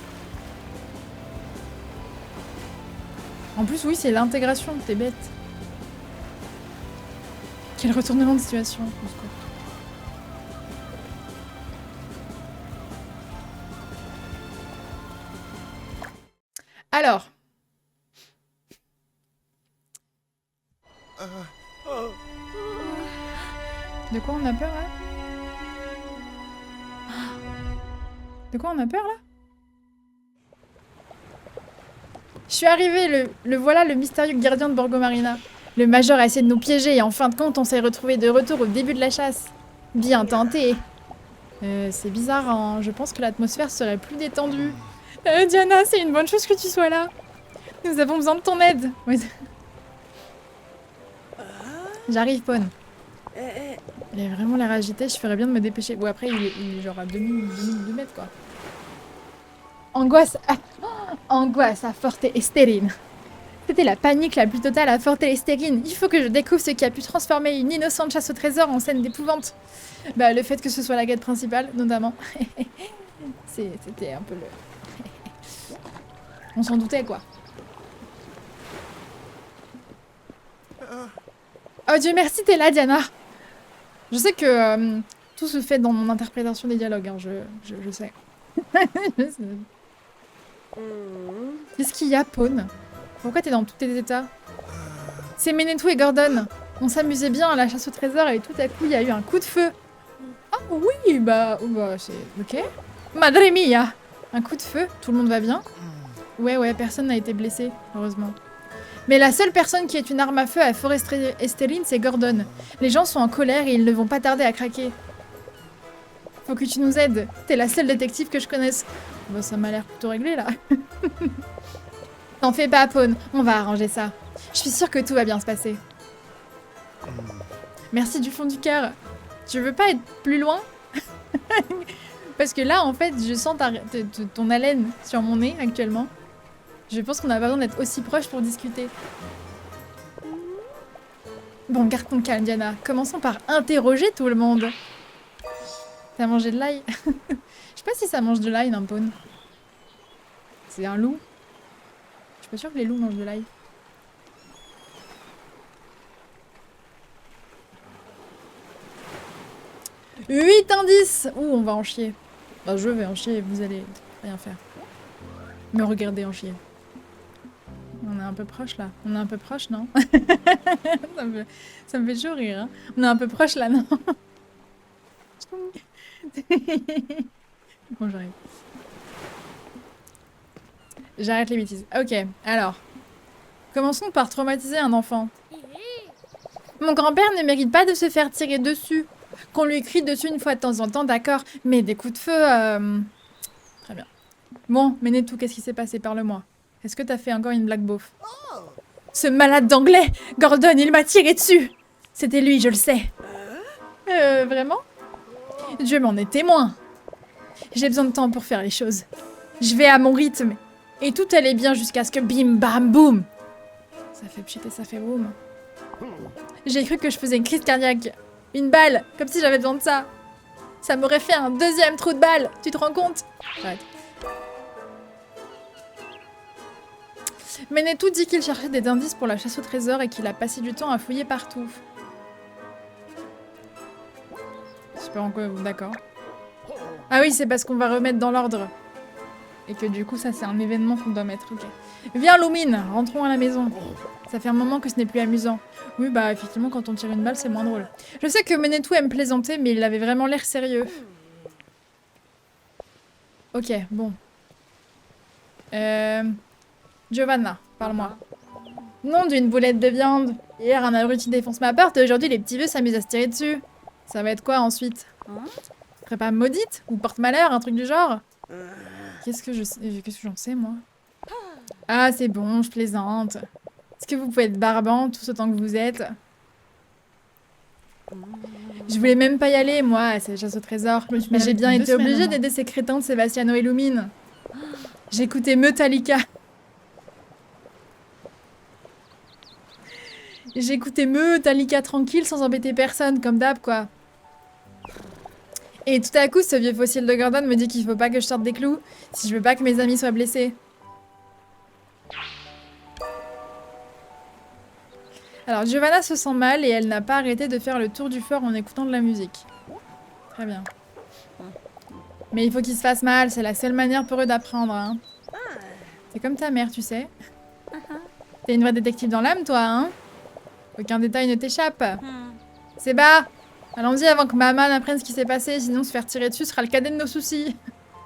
En plus, oui, c'est l'intégration, t'es bête. Quel retournement de situation. Alors. De quoi on a peur, là? De quoi on a peur, là? Je suis arrivée, le voilà, le mystérieux gardien de Borgo Marina. Le major a essayé de nous piéger et en fin de compte, on s'est retrouvés de retour au début de la chasse. Bien tenté. C'est bizarre, hein. Je pense que l'atmosphère serait plus détendue. Diana, c'est une bonne chose que tu sois là. Nous avons besoin de ton aide. Ouais. J'arrive, Pawn. Il a vraiment l'air agité, je ferais bien de me dépêcher. Bon, après, il est genre à 2 mètres, quoi. Angoisse à Forte Esterine. C'était la panique la plus totale à Forte Esterine. Il faut que je découvre ce qui a pu transformer une innocente chasse au trésor en scène d'épouvante. Bah, le fait que ce soit la quête principale, notamment. C'était un peu le... On s'en doutait, quoi. Oh Dieu merci, t'es là, Diana. Je sais que tout se fait dans mon interprétation des dialogues, hein, je sais. Qu'est-ce qu'il y a, Pawn? Pourquoi t'es dans tous tes états? C'est Menetou et Gordon. On s'amusait bien à la chasse au trésor et tout à coup, il y a eu un coup de feu. Ah oui, bah c'est... Ok. Madre mia! Un coup de feu, tout le monde va bien? Ouais, personne n'a été blessé, heureusement. Mais la seule personne qui ait une arme à feu à Forest Esterine, c'est Gordon. Les gens sont en colère et ils ne vont pas tarder à craquer. Faut que tu nous aides. T'es la seule détective que je connaisse. Bon, ça m'a l'air plutôt réglé, là. T'en fais pas, Pawn. On va arranger ça. Je suis sûre que tout va bien se passer. Merci du fond du cœur. Tu veux pas être plus loin? Parce que là, en fait, je sens ton haleine sur mon nez, actuellement. Je pense qu'on a besoin d'être aussi proches pour discuter. Bon, garde ton calme, Diana. Commençons par interroger tout le monde. T'as mangé de l'ail? Je sais pas si ça mange de l'ail, un Pawn. C'est un loup? Je suis pas sûre que les loups mangent de l'ail. « 8 indices !» Ouh, on va en chier. Bah, je vais en chier, vous allez rien faire. Me regarder en chier. On est un peu proche, là. On est un peu proche, non? ça me fait toujours rire, hein. On est un peu proche, là, non? Bon, j'arrive. J'arrête les bêtises. Ok, alors. Commençons par traumatiser un enfant. Mon grand-père ne mérite pas de se faire tirer dessus. Qu'on lui crie dessus une fois de temps en temps, d'accord. Mais des coups de feu, Très bien. Bon, Menetou, qu'est-ce qui s'est passé? Parle-moi. Est-ce que t'as fait encore une blague beauf? Ce malade d'anglais! Gordon, il m'a tiré dessus! C'était lui, je le sais. Vraiment? Dieu m'en est témoin. J'ai besoin de temps pour faire les choses. Je vais à mon rythme. Et tout allait bien jusqu'à ce que bim bam boum. Ça fait pchit et ça fait boum. J'ai cru que je faisais une crise cardiaque. Une balle, comme si j'avais besoin de ça. Ça m'aurait fait un deuxième trou de balle. Tu te rends compte? Arrête. Menetou dit qu'il cherchait des indices pour la chasse au trésor et qu'il a passé du temps à fouiller partout. Je sais pas en quoi, d'accord. Ah oui, c'est parce qu'on va remettre dans l'ordre. Et que du coup, ça, c'est un événement qu'on doit mettre. Ok. Viens, Lumine, rentrons à la maison. Ça fait un moment que ce n'est plus amusant. Oui, bah, effectivement, quand on tire une balle, c'est moins drôle. Je sais que Menetou aime plaisanter, mais il avait vraiment l'air sérieux. Ok, bon. Giovanna, parle-moi. Nom d'une boulette de viande. Hier, un abruti défonce ma porte et aujourd'hui, les petits vieux s'amusent à se tirer dessus. Ça va être quoi ensuite? Serait pas maudite? Ou porte-malheur, un truc du genre? Qu'est-ce que j'en sais, moi? Ah, c'est bon, je plaisante. Est-ce que vous pouvez être barbant tout autant que vous êtes? Je voulais même pas y aller, moi, à cette chasse au trésor. Mais j'ai bien été obligée d'aider ces crétins de Sebastiano et Lumine. J'écoutais Metallica. J'écoutais Metallica tranquille sans embêter personne, comme d'hab, quoi. Et tout à coup, ce vieux fossile de Gordon me dit qu'il faut pas que je sorte des clous si je veux pas que mes amis soient blessés. Alors, Giovanna se sent mal et elle n'a pas arrêté de faire le tour du fort en écoutant de la musique. Très bien. Mais il faut qu'ils se fassent mal, c'est la seule manière pour eux d'apprendre, hein. C'est comme ta mère, tu sais. T'es une vraie détective dans l'âme, toi, hein. Aucun détail ne t'échappe. C'est bas. Allons-y avant que maman apprenne ce qui s'est passé, sinon se faire tirer dessus sera le cadet de nos soucis.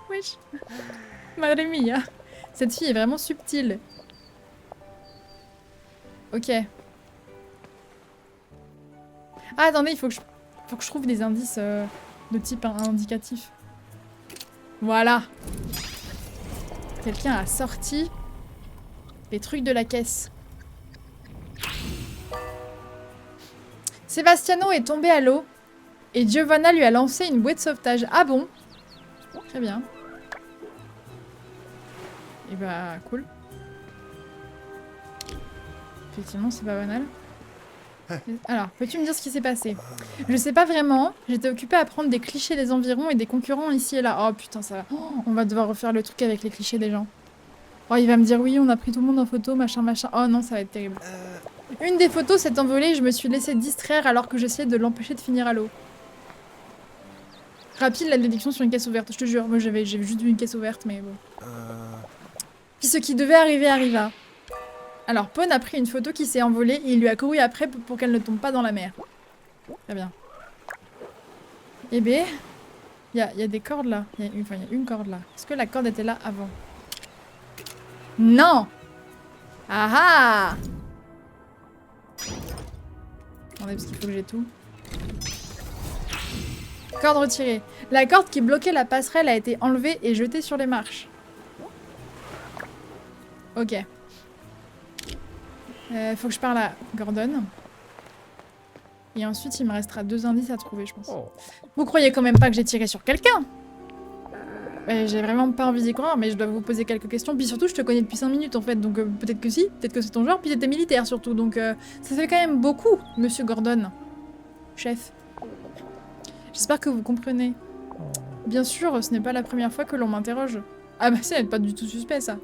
Wesh. Madre mia. Cette fille est vraiment subtile. Ok. Ah, attendez, il faut que je trouve des indices de type indicatif. Voilà. Quelqu'un a sorti les trucs de la caisse. Sebastiano est tombé à l'eau et Giovanna lui a lancé une bouée de sauvetage. Ah bon? Très bien. Et bah, cool. Effectivement, c'est pas banal. Alors, peux-tu me dire ce qui s'est passé? Je sais pas vraiment. J'étais occupée à prendre des clichés des environs et des concurrents ici et là. Oh putain, ça va. Oh, on va devoir refaire le truc avec les clichés des gens. Oh, il va me dire oui, on a pris tout le monde en photo, machin, machin. Oh non, ça va être terrible. Une des photos s'est envolée et je me suis laissée distraire alors que j'essayais de l'empêcher de finir à l'eau. Rapide, la déduction sur une caisse ouverte, je te jure. Moi, j'ai juste vu une caisse ouverte, mais bon. Puis ce qui devait arriver arriva. Alors, Pawn a pris une photo qui s'est envolée et il lui a couru après pour qu'elle ne tombe pas dans la mer. Très bien. Eh bien, il y a des cordes là. Il y a une corde là. Est-ce que la corde était là avant? Non! Ah ah! Attendez, parce qu'il faut que j'ai tout. Corde retirée. La corde qui bloquait la passerelle a été enlevée et jetée sur les marches. Ok. Faut que je parle à Gordon. Et ensuite, il me restera 2 indices à trouver, je pense. Oh. Vous croyez quand même pas que j'ai tiré sur quelqu'un? J'ai vraiment pas envie d'y croire, mais je dois vous poser quelques questions. Puis surtout, je te connais depuis 5 minutes en fait, donc peut-être que si, peut-être que c'est ton genre. Puis t'étais militaire surtout, donc ça fait quand même beaucoup, monsieur Gordon. Chef. J'espère que vous comprenez. Bien sûr, ce n'est pas la première fois que l'on m'interroge. Ah bah ça n'est pas du tout suspect ça.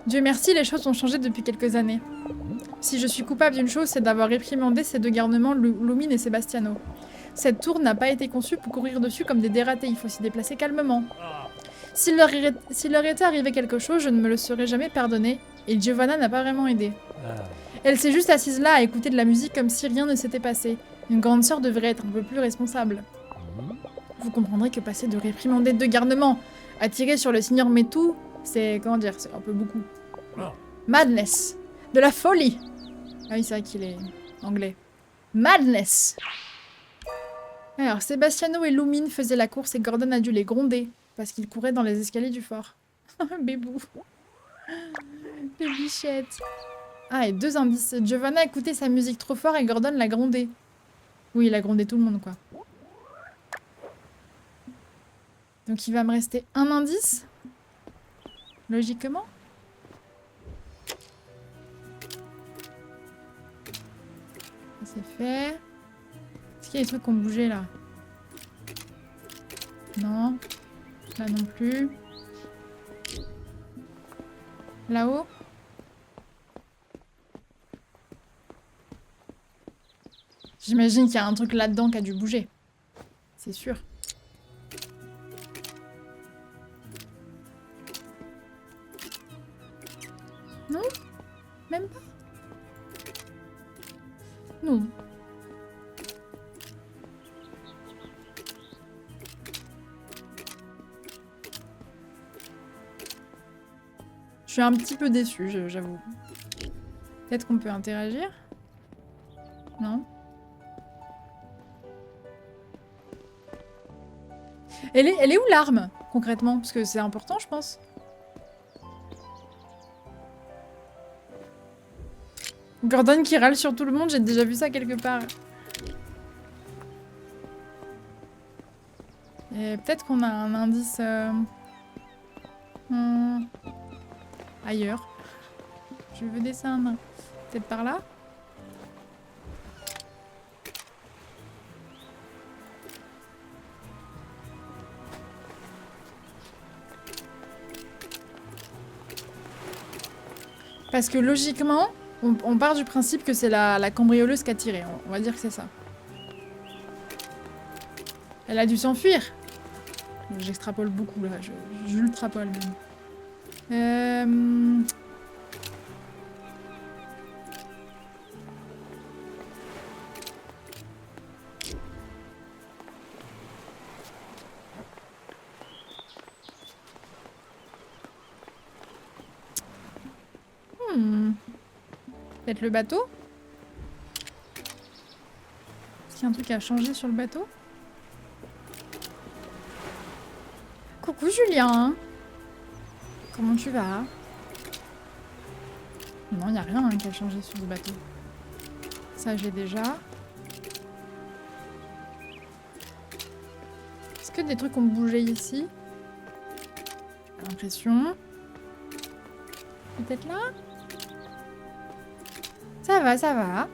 Dieu merci, les choses ont changé depuis quelques années. Si je suis coupable d'une chose, c'est d'avoir réprimandé ces 2 garnements, Lumine et Sebastiano. Cette tour n'a pas été conçue pour courir dessus comme des dératés, il faut s'y déplacer calmement. S'il leur était arrivé quelque chose, je ne me le serais jamais pardonné, et Giovanna n'a pas vraiment aidé. Elle s'est juste assise là à écouter de la musique comme si rien ne s'était passé. Une grande sœur devrait être un peu plus responsable. Vous comprendrez que passer de réprimander 2 garnements à tirer sur le signor Metu, c'est, comment dire, c'est un peu beaucoup. Madness. De la folie. Ah oui, c'est vrai qu'il est anglais. Madness. Alors, Sebastiano et Lumine faisaient la course et Gordon a dû les gronder parce qu'ils couraient dans les escaliers du fort. Bébou. Les bichettes. Ah, et 2 indices. Giovanna écoutait sa musique trop fort et Gordon l'a grondé. Oui, il a grondé tout le monde, quoi. Donc, il va me rester un indice. Logiquement. Ça, c'est fait. Est-ce qu'il y a des trucs qui ont bougé, là? Non. Là non plus. Là-haut? J'imagine qu'il y a un truc là-dedans qui a dû bouger. C'est sûr. Non? Même pas? Non. Je suis un petit peu déçue, j'avoue. Peut-être qu'on peut interagir? Non? Elle est où l'arme, concrètement? Parce que c'est important, je pense. Gordon qui râle sur tout le monde, j'ai déjà vu ça quelque part. Et peut-être qu'on a un indice ailleurs. Je veux descendre. Peut-être par là? Parce que logiquement, on part du principe que c'est la cambrioleuse qui a tiré. On va dire que c'est ça. Elle a dû s'enfuir. J'extrapole beaucoup là, je l'ultrapole même. Peut-être le bateau? Est-ce qu'il y a un truc à changer sur le bateau? Coucou Julien! Comment tu vas? Non, il n'y a rien qui a changé sur le bateau. Ça, j'ai déjà. Est-ce que des trucs ont bougé ici? J'ai l'impression. Peut-être là? Ça va, ça va.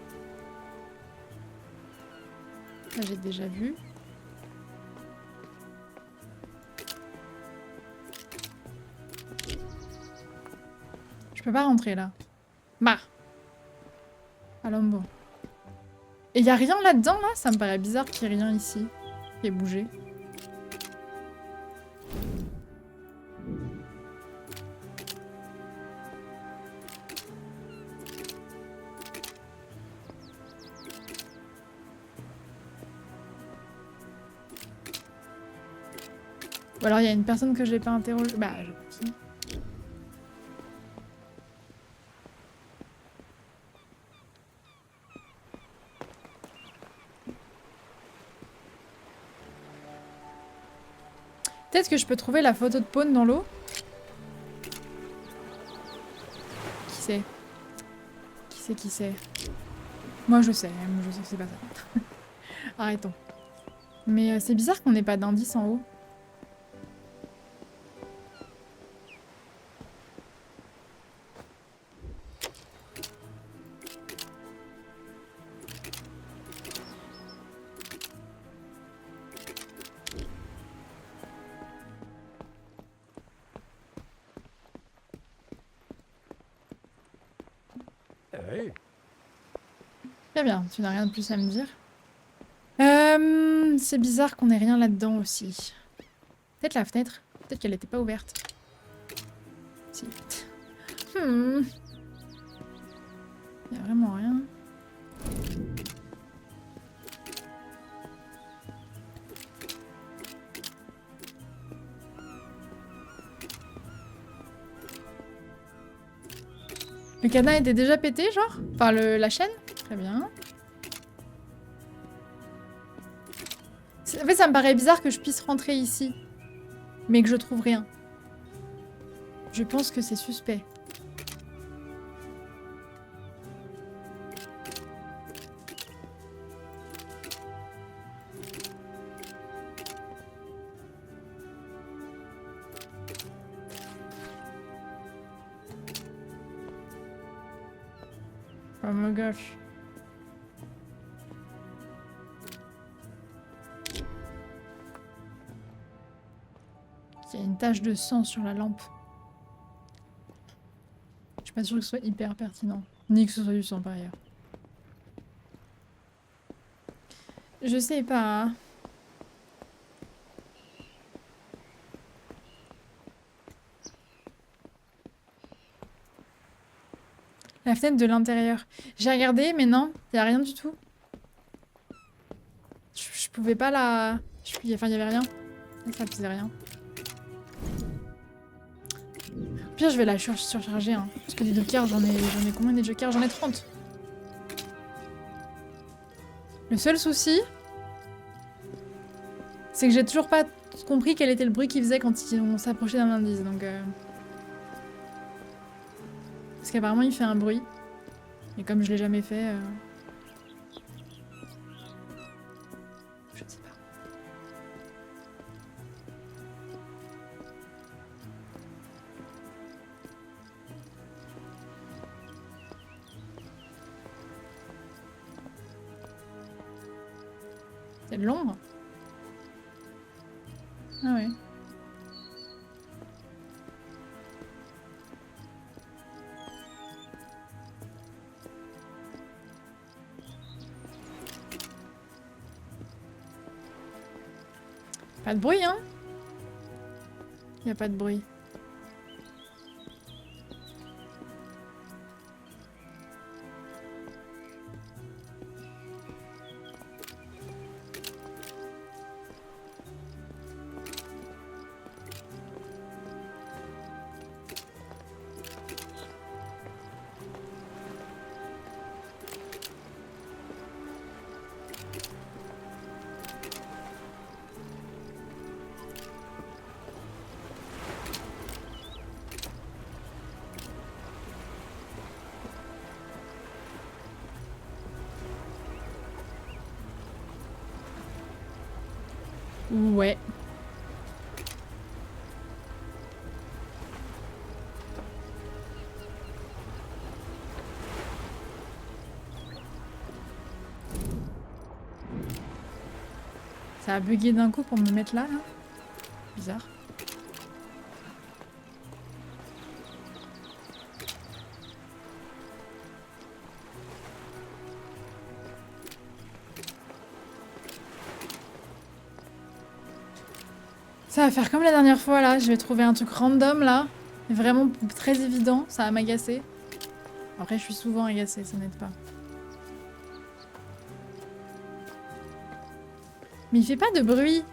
Ça, j'ai déjà vu. Je peux pas rentrer là. Bah. Alors bon. Et y a rien là-dedans là? Ça me paraît bizarre qu'il y ait rien ici qui ait bougé. Ou alors il y a une personne que je n'ai pas interrogée. Bah, je... Peut-être que je peux trouver la photo de Pawn dans l'eau. c'est? Qui c'est? Moi je sais que c'est pas ça. Arrêtons. Mais c'est bizarre qu'on n'ait pas d'indice en haut. Très bien, tu n'as rien de plus à me dire. C'est bizarre qu'on ait rien là-dedans aussi. Peut-être la fenêtre. Peut-être qu'elle n'était pas ouverte. Si. Il y a vraiment rien. Le cadenas était déjà pété, genre? Enfin, la chaîne? Très bien. En fait, ça me paraît bizarre que je puisse rentrer ici, mais que je trouve rien. Je pense que c'est suspect. Oh my gosh. Il y a une tache de sang sur la lampe. Je suis pas sûre que ce soit hyper pertinent. Ni que ce soit du sang par ailleurs. Je sais pas. La fenêtre de l'intérieur. J'ai regardé, mais non, il n'y a rien du tout. Je pouvais pas la... Enfin, il y avait rien. Ça faisait rien. Au pire, je vais la surcharger. Hein. Parce que des jokers, j'en ai combien des jokers? J'en ai 30. Le seul souci, c'est que j'ai toujours pas compris quel était le bruit qu'il faisait quand on s'approchait d'un indice. Donc, parce qu'apparemment, il fait un bruit. Et comme je l'ai jamais fait... Je sais pas. C'est de l'ombre? Ah ouais. Pas de bruit, hein? Y a pas de bruit. Ouais. Ça a bugué d'un coup pour me mettre là, là. Bizarre. Ça va faire comme la dernière fois là, je vais trouver un truc random là, vraiment très évident, ça va m'agacer. Après je suis souvent agacée, ça n'aide pas. Mais il fait pas de bruit.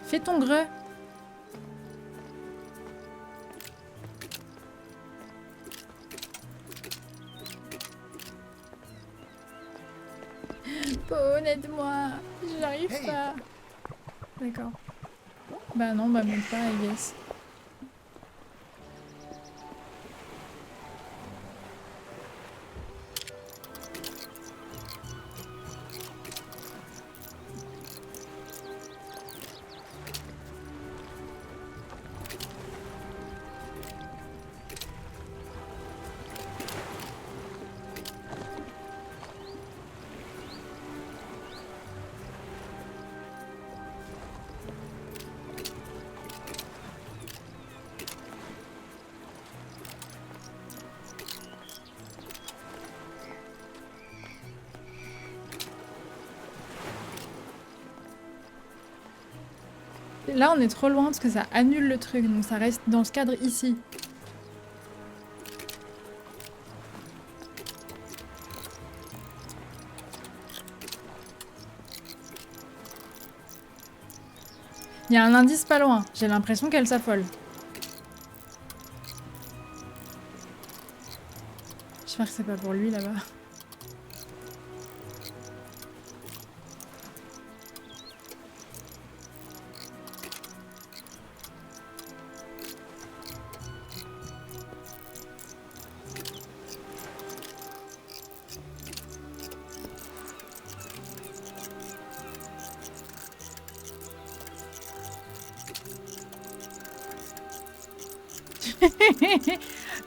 Fais ton greu. Paul, aide-moi. J'arrive pas. D'accord. Bah non, bah même pas, I guess. Là, on est trop loin parce que ça annule le truc, donc ça reste dans ce cadre ici. Il y a un indice pas loin. J'ai l'impression qu'elle s'affole. J'espère que c'est pas pour lui là-bas.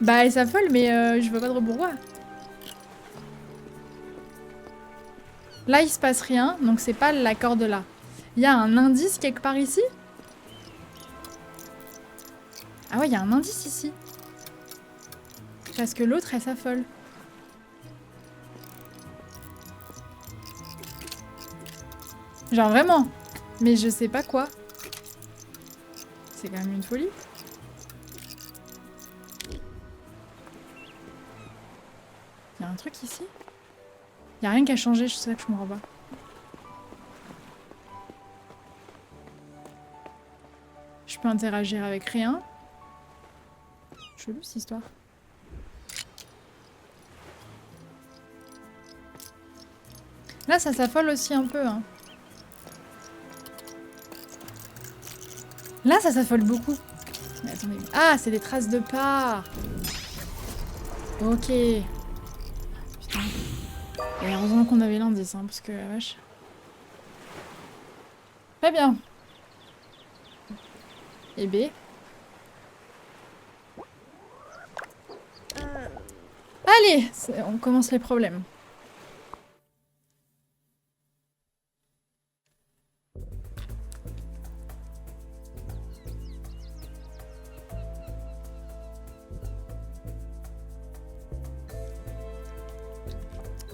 Bah elle s'affole mais je vois pas trop pourquoi. Là il se passe rien, donc c'est pas la corde là. Il y a un indice quelque part ici? Ah ouais, il y a un indice ici. Parce que l'autre elle s'affole. Genre vraiment. Mais je sais pas quoi. C'est quand même une folie. Il y a un truc ici? Il y a rien qui a changé, c'est ça que je comprends pas. Je peux interagir avec rien. Chelou cette histoire. Là, ça s'affole aussi un peu. Hein. Là, ça s'affole beaucoup. Mais attendez. Ah, c'est des traces de pas. Ok. Putain. Et heureusement qu'on avait l'indice, hein, parce que la vache. Très bien. Et B. Allez, on commence les problèmes.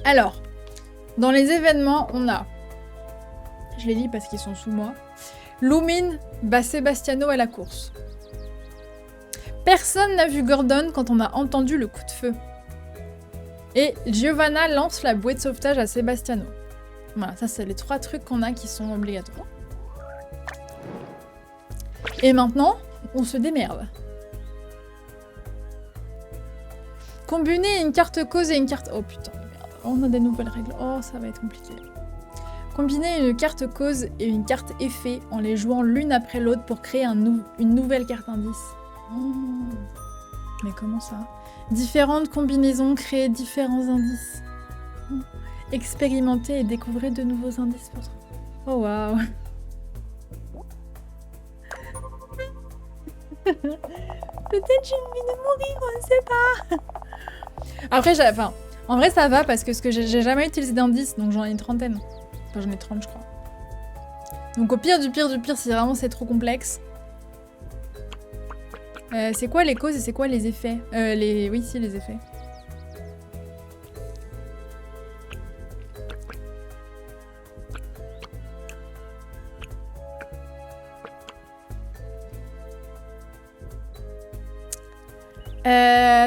Alors, dans les événements, on a... Je les lis parce qu'ils sont sous moi. Lumine bat Sebastiano à la course. Personne n'a vu Gordon quand on a entendu le coup de feu. Et Giovanna lance la bouée de sauvetage à Sebastiano. Voilà, ça c'est les 3 trucs qu'on a qui sont obligatoires. Et maintenant, on se démerde. Combiner une carte cause et une carte... Oh putain de merde. On a des nouvelles règles. Oh, ça va être compliqué. Combiner une carte cause et une carte effet en les jouant l'une après l'autre pour créer une nouvelle carte indice. Oh. Mais comment ça? Différentes combinaisons créent différents indices. Oh. Expérimentez et découvrez de nouveaux indices. Oh waouh. Peut-être j'ai envie de mourir, on ne sait pas. Après, enfin, en vrai ça va parce que j'ai jamais utilisé d'indices, donc j'en ai une trentaine. Enfin, j'en ai 30 je crois. Donc au pire du pire du pire, si vraiment c'est trop complexe. C'est quoi les causes et c'est quoi les effets? Oui, si, les effets.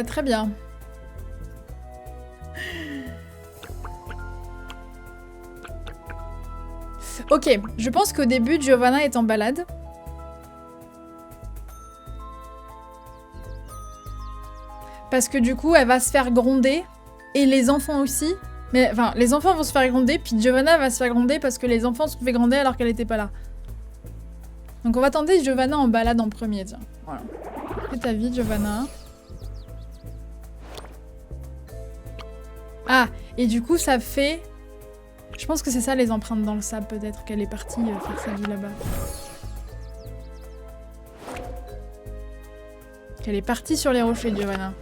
Très bien. Ok, je pense qu'au début, Giovanna est en balade. Parce que du coup, elle va se faire gronder. Et les enfants aussi. Mais enfin, les enfants vont se faire gronder. Puis Giovanna va se faire gronder parce que les enfants se sont fait gronder alors qu'elle n'était pas là. Donc on va tenter Giovanna en balade en premier, tiens. Voilà. Fais ta vie, Giovanna. Ah, et du coup, ça fait... Je pense que c'est ça, les empreintes dans le sable, peut-être, qu'elle est partie faire sa vie là-bas. Qu'elle est partie sur les rochers, Giovanna.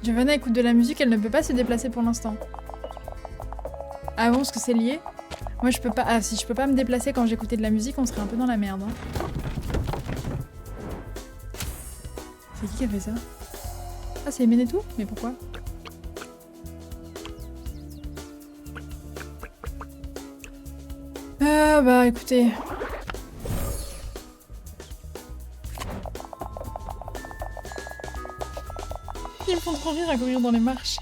Giovanna écoute de la musique, elle ne peut pas se déplacer pour l'instant. Ah bon, est-ce que c'est lié? Moi, je peux pas... Ah, si je peux pas me déplacer quand j'écoutais de la musique, on serait un peu dans la merde. Hein. C'est qui a fait ça? Ah, c'est Menetou? Mais pourquoi? Ah bah écoutez... Ils me font trop rire à courir dans les marches.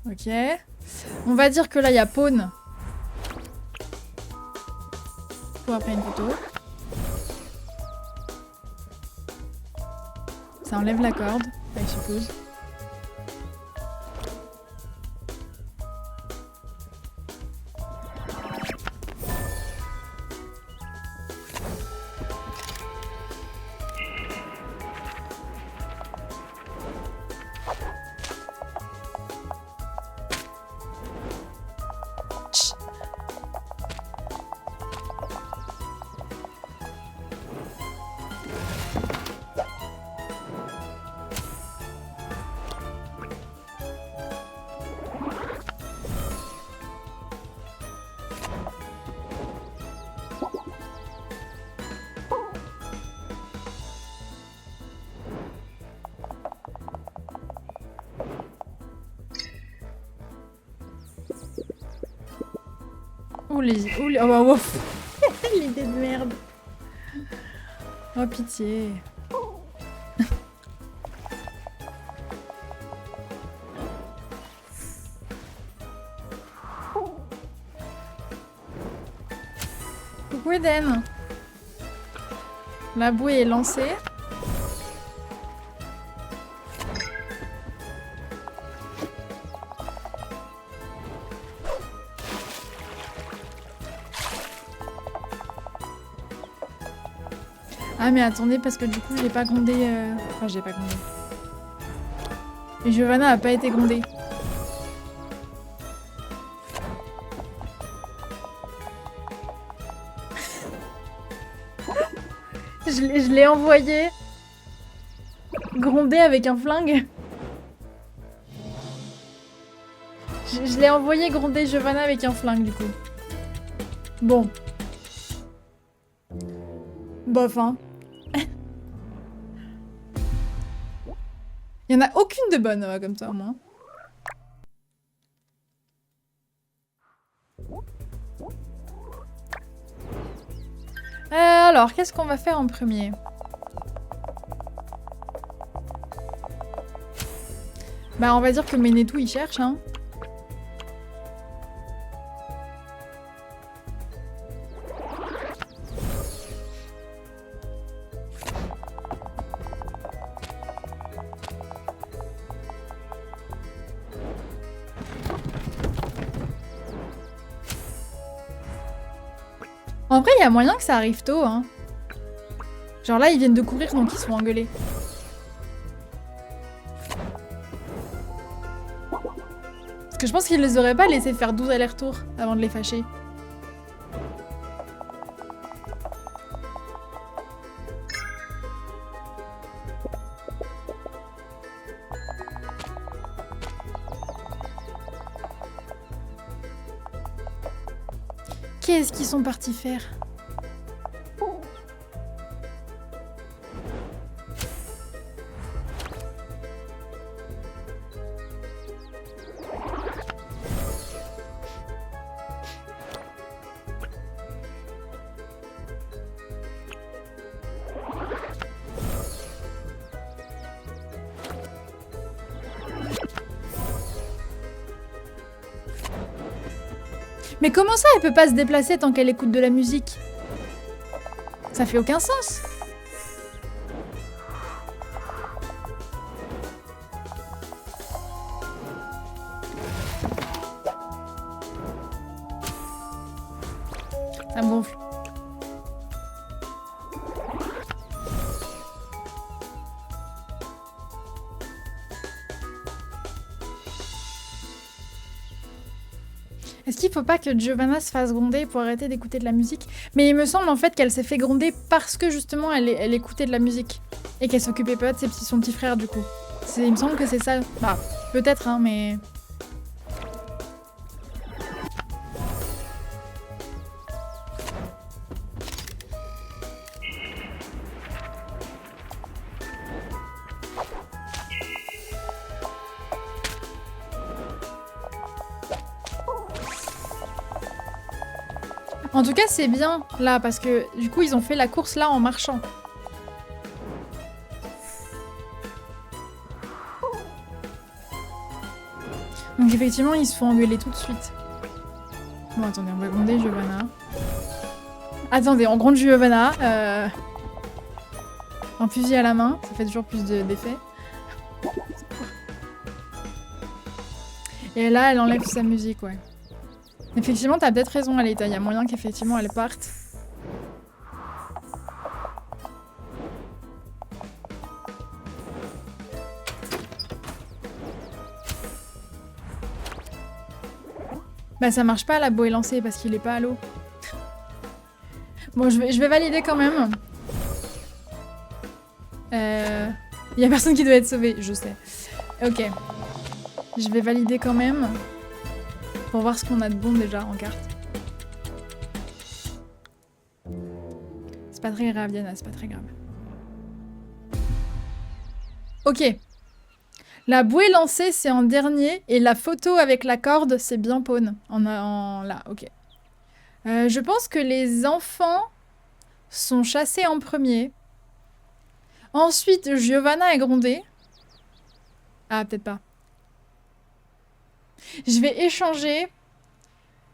Ok. On va dire que là, il y a Pawn. Pour après une photo. Ça enlève la corde, I suppose. Oh bah ouf. L'idée de merde. Oh pitié. Coucou Eden. La bouée est lancée. Ah mais attendez, parce que du coup, j'ai pas grondé... Enfin, j'ai pas grondé. Et Giovanna a pas été grondée. Je l'ai envoyé gronder avec un flingue. Je l'ai envoyé gronder Giovanna avec un flingue, du coup. Bon. Bof, hein. Il n'y en a aucune de bonne, comme ça, au moins. Alors, qu'est-ce qu'on va faire en premier? Bah, on va dire que Menetou, il cherche, hein. En vrai, il y a moyen que ça arrive tôt, hein. Genre là, ils viennent de courir, donc ils sont engueulés. Parce que je pense qu'ils les auraient pas laissés faire 12 allers-retours avant de les fâcher. Qu'est-ce qu'ils sont partis faire? Mais comment ça, elle peut pas se déplacer tant qu'elle écoute de la musique? Ça fait aucun sens. Ça me gonfle. Est-ce qu'il faut pas que Giovanna se fasse gronder pour arrêter d'écouter de la musique? Mais il me semble en fait qu'elle s'est fait gronder parce que justement elle écoutait de la musique. Et qu'elle s'occupait pas de son petit frère du coup. Il me semble que c'est ça. Bah, peut-être, hein, mais... En tout cas, c'est bien, là, parce que du coup, ils ont fait la course là en marchant. Donc effectivement, ils se font engueuler tout de suite. Bon, attendez, on va gronder Giovanna. Attendez, on gronde Giovanna. Un fusil à la main, ça fait toujours plus d'effet. Et là, elle enlève sa musique, ouais. Effectivement, t'as peut-être raison, Alita. Il y a moyen qu'effectivement elle parte. Bah ça marche pas, la Beau est lancée parce qu'il est pas à l'eau. Bon, je vais valider quand même. Il y a personne qui doit être sauvé, je sais. Ok. Je vais valider quand même. Pour voir ce qu'on a de bon déjà en carte. C'est pas très grave, Diana, c'est pas très grave. Ok. La bouée lancée, c'est en dernier. Et la photo avec la corde, c'est bien pawn. Là, ok. Je pense que les enfants sont chassés en premier. Ensuite, Giovanna est grondée. Ah, peut-être pas. Je vais échanger.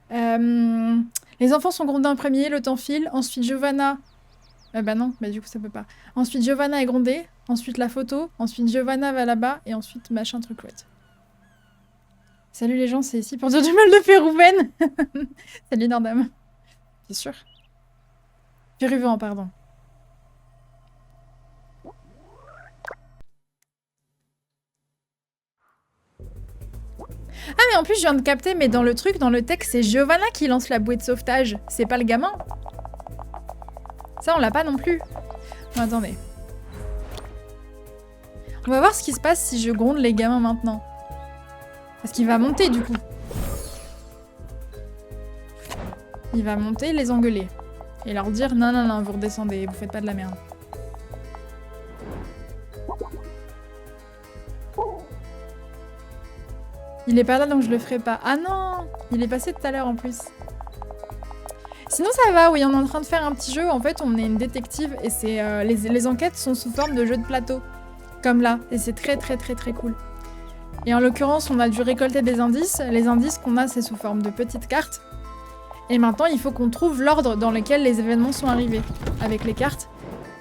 Les enfants sont grondés en premier, le temps file. Ensuite, Giovanna... bah non, bah du coup, ça peut pas. Ensuite, Giovanna est grondée. Ensuite, la photo. Ensuite, Giovanna va là-bas. Et ensuite, machin truc chouette. Salut les gens, c'est ici pour dire du mal de Pérouven. Salut Nordam. Bien sûr. Péruvant, pardon. Ah mais en plus je viens de capter, mais dans le truc, dans le texte, c'est Giovanna qui lance la bouée de sauvetage. C'est pas le gamin. Ça on l'a pas non plus. Bon, attendez. On va voir ce qui se passe si je gronde les gamins maintenant. Parce qu'il va monter du coup. Il va monter, les engueuler. Et leur dire non non non, vous redescendez, vous faites pas de la merde. Il est pas là donc je le ferai pas. Ah non, il est passé tout à l'heure en plus. Sinon ça va, oui, on est en train de faire un petit jeu. En fait, on est une détective et c'est les enquêtes sont sous forme de jeu de plateau. Comme là. Et c'est très très très très cool. Et en l'occurrence, on a dû récolter des indices. Les indices qu'on a, c'est sous forme de petites cartes. Et maintenant, il faut qu'on trouve l'ordre dans lequel les événements sont arrivés. Avec les cartes.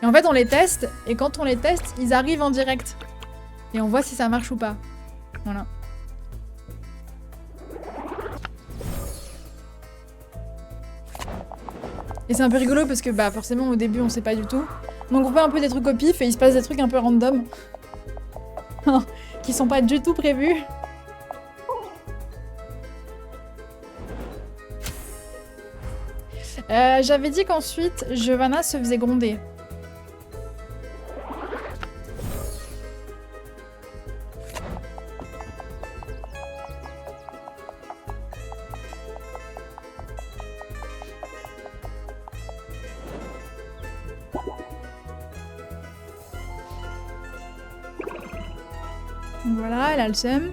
Et en fait, on les teste. Et quand on les teste, ils arrivent en direct. Et on voit si ça marche ou pas. Voilà. Et c'est un peu rigolo parce que bah forcément au début on sait pas du tout. Donc on fait un peu des trucs au pif et il se passe des trucs un peu random. Qui sont pas du tout prévus. J'avais dit qu'ensuite Giovanna se faisait gronder. Voilà, elle a le seum.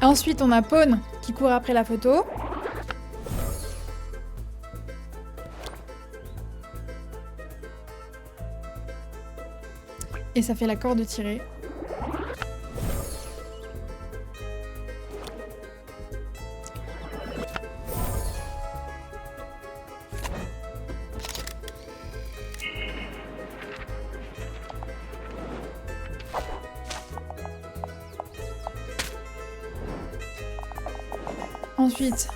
Ensuite, on a Pawn qui court après la photo. Et ça fait la corde tirée. Ensuite.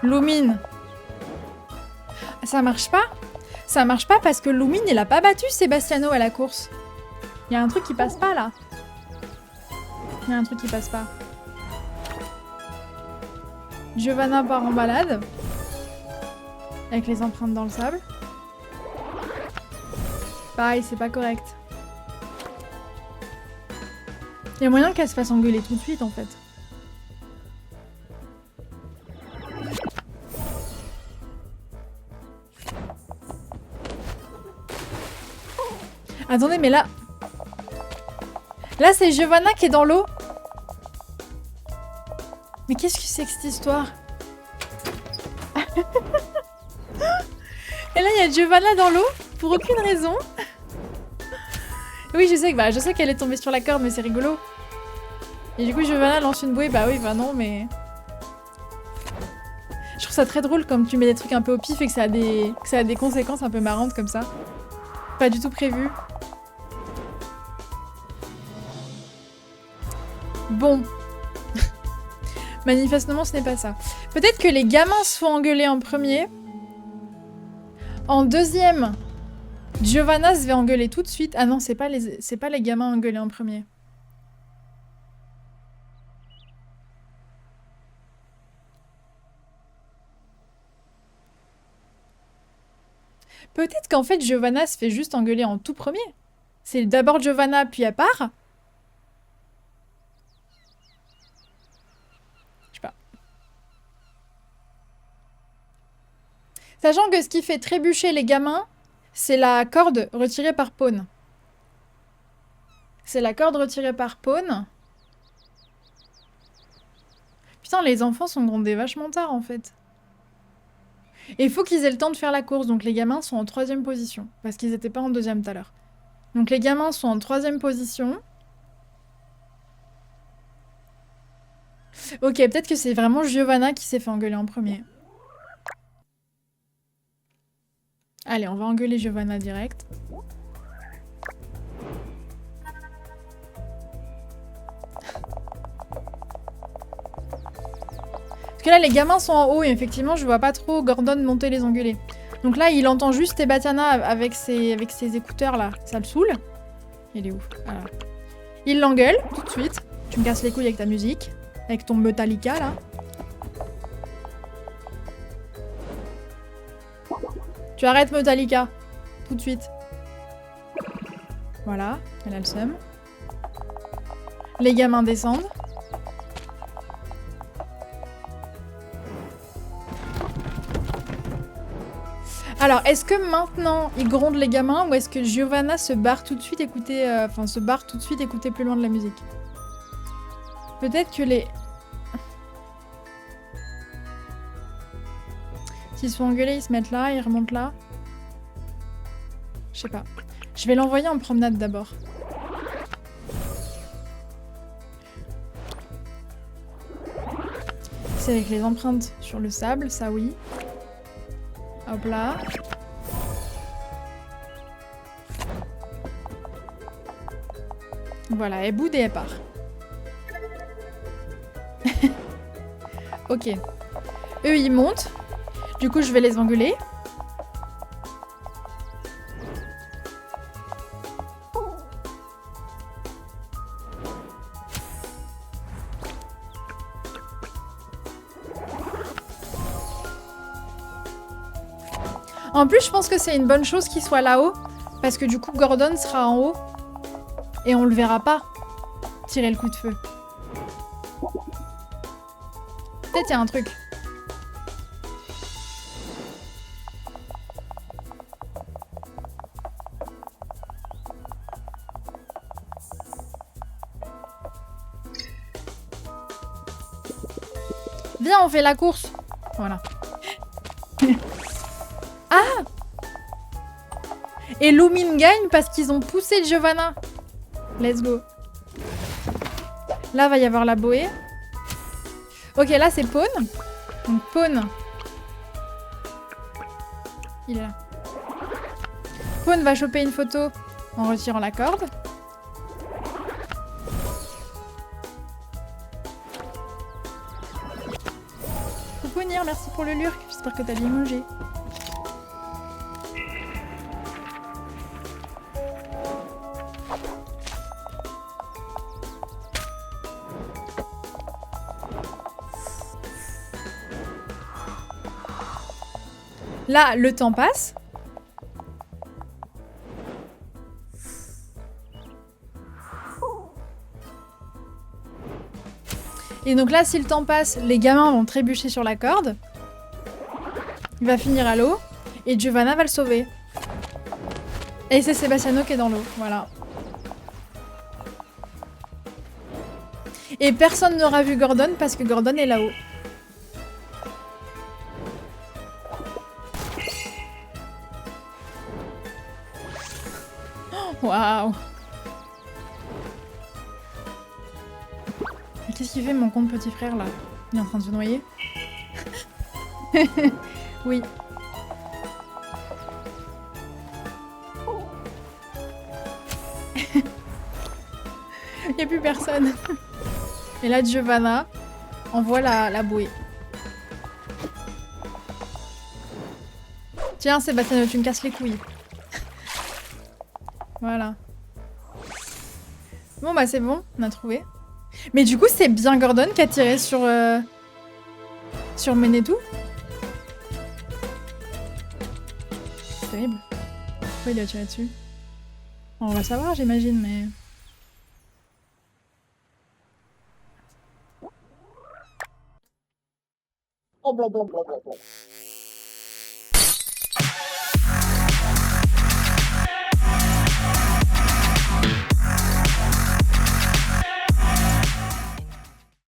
Lumine. Ça marche pas? Ça marche pas parce que Lumine, il a pas battu Sebastiano à la course. Il y a un truc qui passe pas là. Il y a un truc qui passe pas. Giovanna part en balade. Avec les empreintes dans le sable. Pareil, c'est pas correct. Il y a moyen qu'elle se fasse engueuler tout de suite en fait. Attendez, mais là... Là, c'est Giovanna qui est dans l'eau. Mais qu'est-ce que c'est que cette histoire? Et là, il y a Giovanna dans l'eau, pour aucune raison. Oui, je sais qu'elle est tombée sur la corde, mais c'est rigolo. Et du coup, Giovanna lance une bouée. Bah oui, bah non, mais... Je trouve ça très drôle comme tu mets des trucs un peu au pif et que ça a des conséquences un peu marrantes comme ça. Pas du tout prévu. Bon. Manifestement, ce n'est pas ça. Peut-être que les gamins se font engueuler en premier. En deuxième, Giovanna se fait engueuler tout de suite. Ah non, c'est pas les gamins engueulés en premier. Peut-être qu'en fait, Giovanna se fait juste engueuler en tout premier. C'est d'abord Giovanna, puis elle part. Sachant que ce qui fait trébucher les gamins, c'est la corde retirée par Pawn. C'est la corde retirée par Pawn. Putain, les enfants sont grondés vachement tard, en fait. Et il faut qu'ils aient le temps de faire la course, donc les gamins sont en 3e position. Parce qu'ils n'étaient pas en 2e tout à l'heure. Donc les gamins sont en 3e position. Ok, peut-être que c'est vraiment Giovanna qui s'est fait engueuler en premier. Allez, on va engueuler Giovanna direct. Parce que là, les gamins sont en haut et effectivement, je vois pas trop Gordon monter les engueuler. Donc là, il entend juste Sebastiana avec ses écouteurs là. Ça le saoule. Il est où? Voilà. Il l'engueule tout de suite. Tu me casses les couilles avec ta musique. Avec ton Metallica là. Tu arrêtes Metallica. Tout de suite. Voilà, elle a le seum. Les gamins descendent. Alors, est-ce que maintenant, ils grondent les gamins ou est-ce que Giovanna se barre tout de suite écouter... écouter plus loin de la musique? Peut-être que les... S'ils sont engueulés, ils se mettent là, ils remontent là. Je sais pas. Je vais l'envoyer en promenade d'abord. C'est avec les empreintes sur le sable, ça oui. Hop là. Voilà, elle boude et elle part. Ok. Eux, ils montent. Du coup, je vais les engueuler. En plus, je pense que c'est une bonne chose qu'il soit là-haut. Parce que du coup, Gordon sera en haut. Et on le verra pas tirer le coup de feu. Peut-être il y a un truc. Viens, on fait la course. Voilà. Ah! Et Lumine gagne parce qu'ils ont poussé Giovanna. Let's go. Là, va y avoir la Boé. Ok, là, c'est Pawn. Donc, Pawn. Il est là. Pawn va choper une photo en retirant la corde. merci pour le lurk. J'espère que t'as limogé. Là, le temps passe. Et donc là, si le temps passe, les gamins vont trébucher sur la corde. Il va finir à l'eau. Et Giovanna va le sauver. Et c'est Sebastiano qui est dans l'eau. Voilà. Et personne n'aura vu Gordon parce que Gordon est là-haut. Waouh! Qu'est-ce qu'il fait mon compte petit frère là? Il est en train de se noyer? Oui. Il n'y a plus personne. Et là, Giovanna envoie la bouée. Tiens, Sébastien, tu me casses les couilles. Voilà. Bon, bah c'est bon, on a trouvé. Mais du coup, c'est bien Gordon qui a tiré sur Menetou. C'est terrible. Pourquoi il a tiré dessus? On va savoir, j'imagine, mais...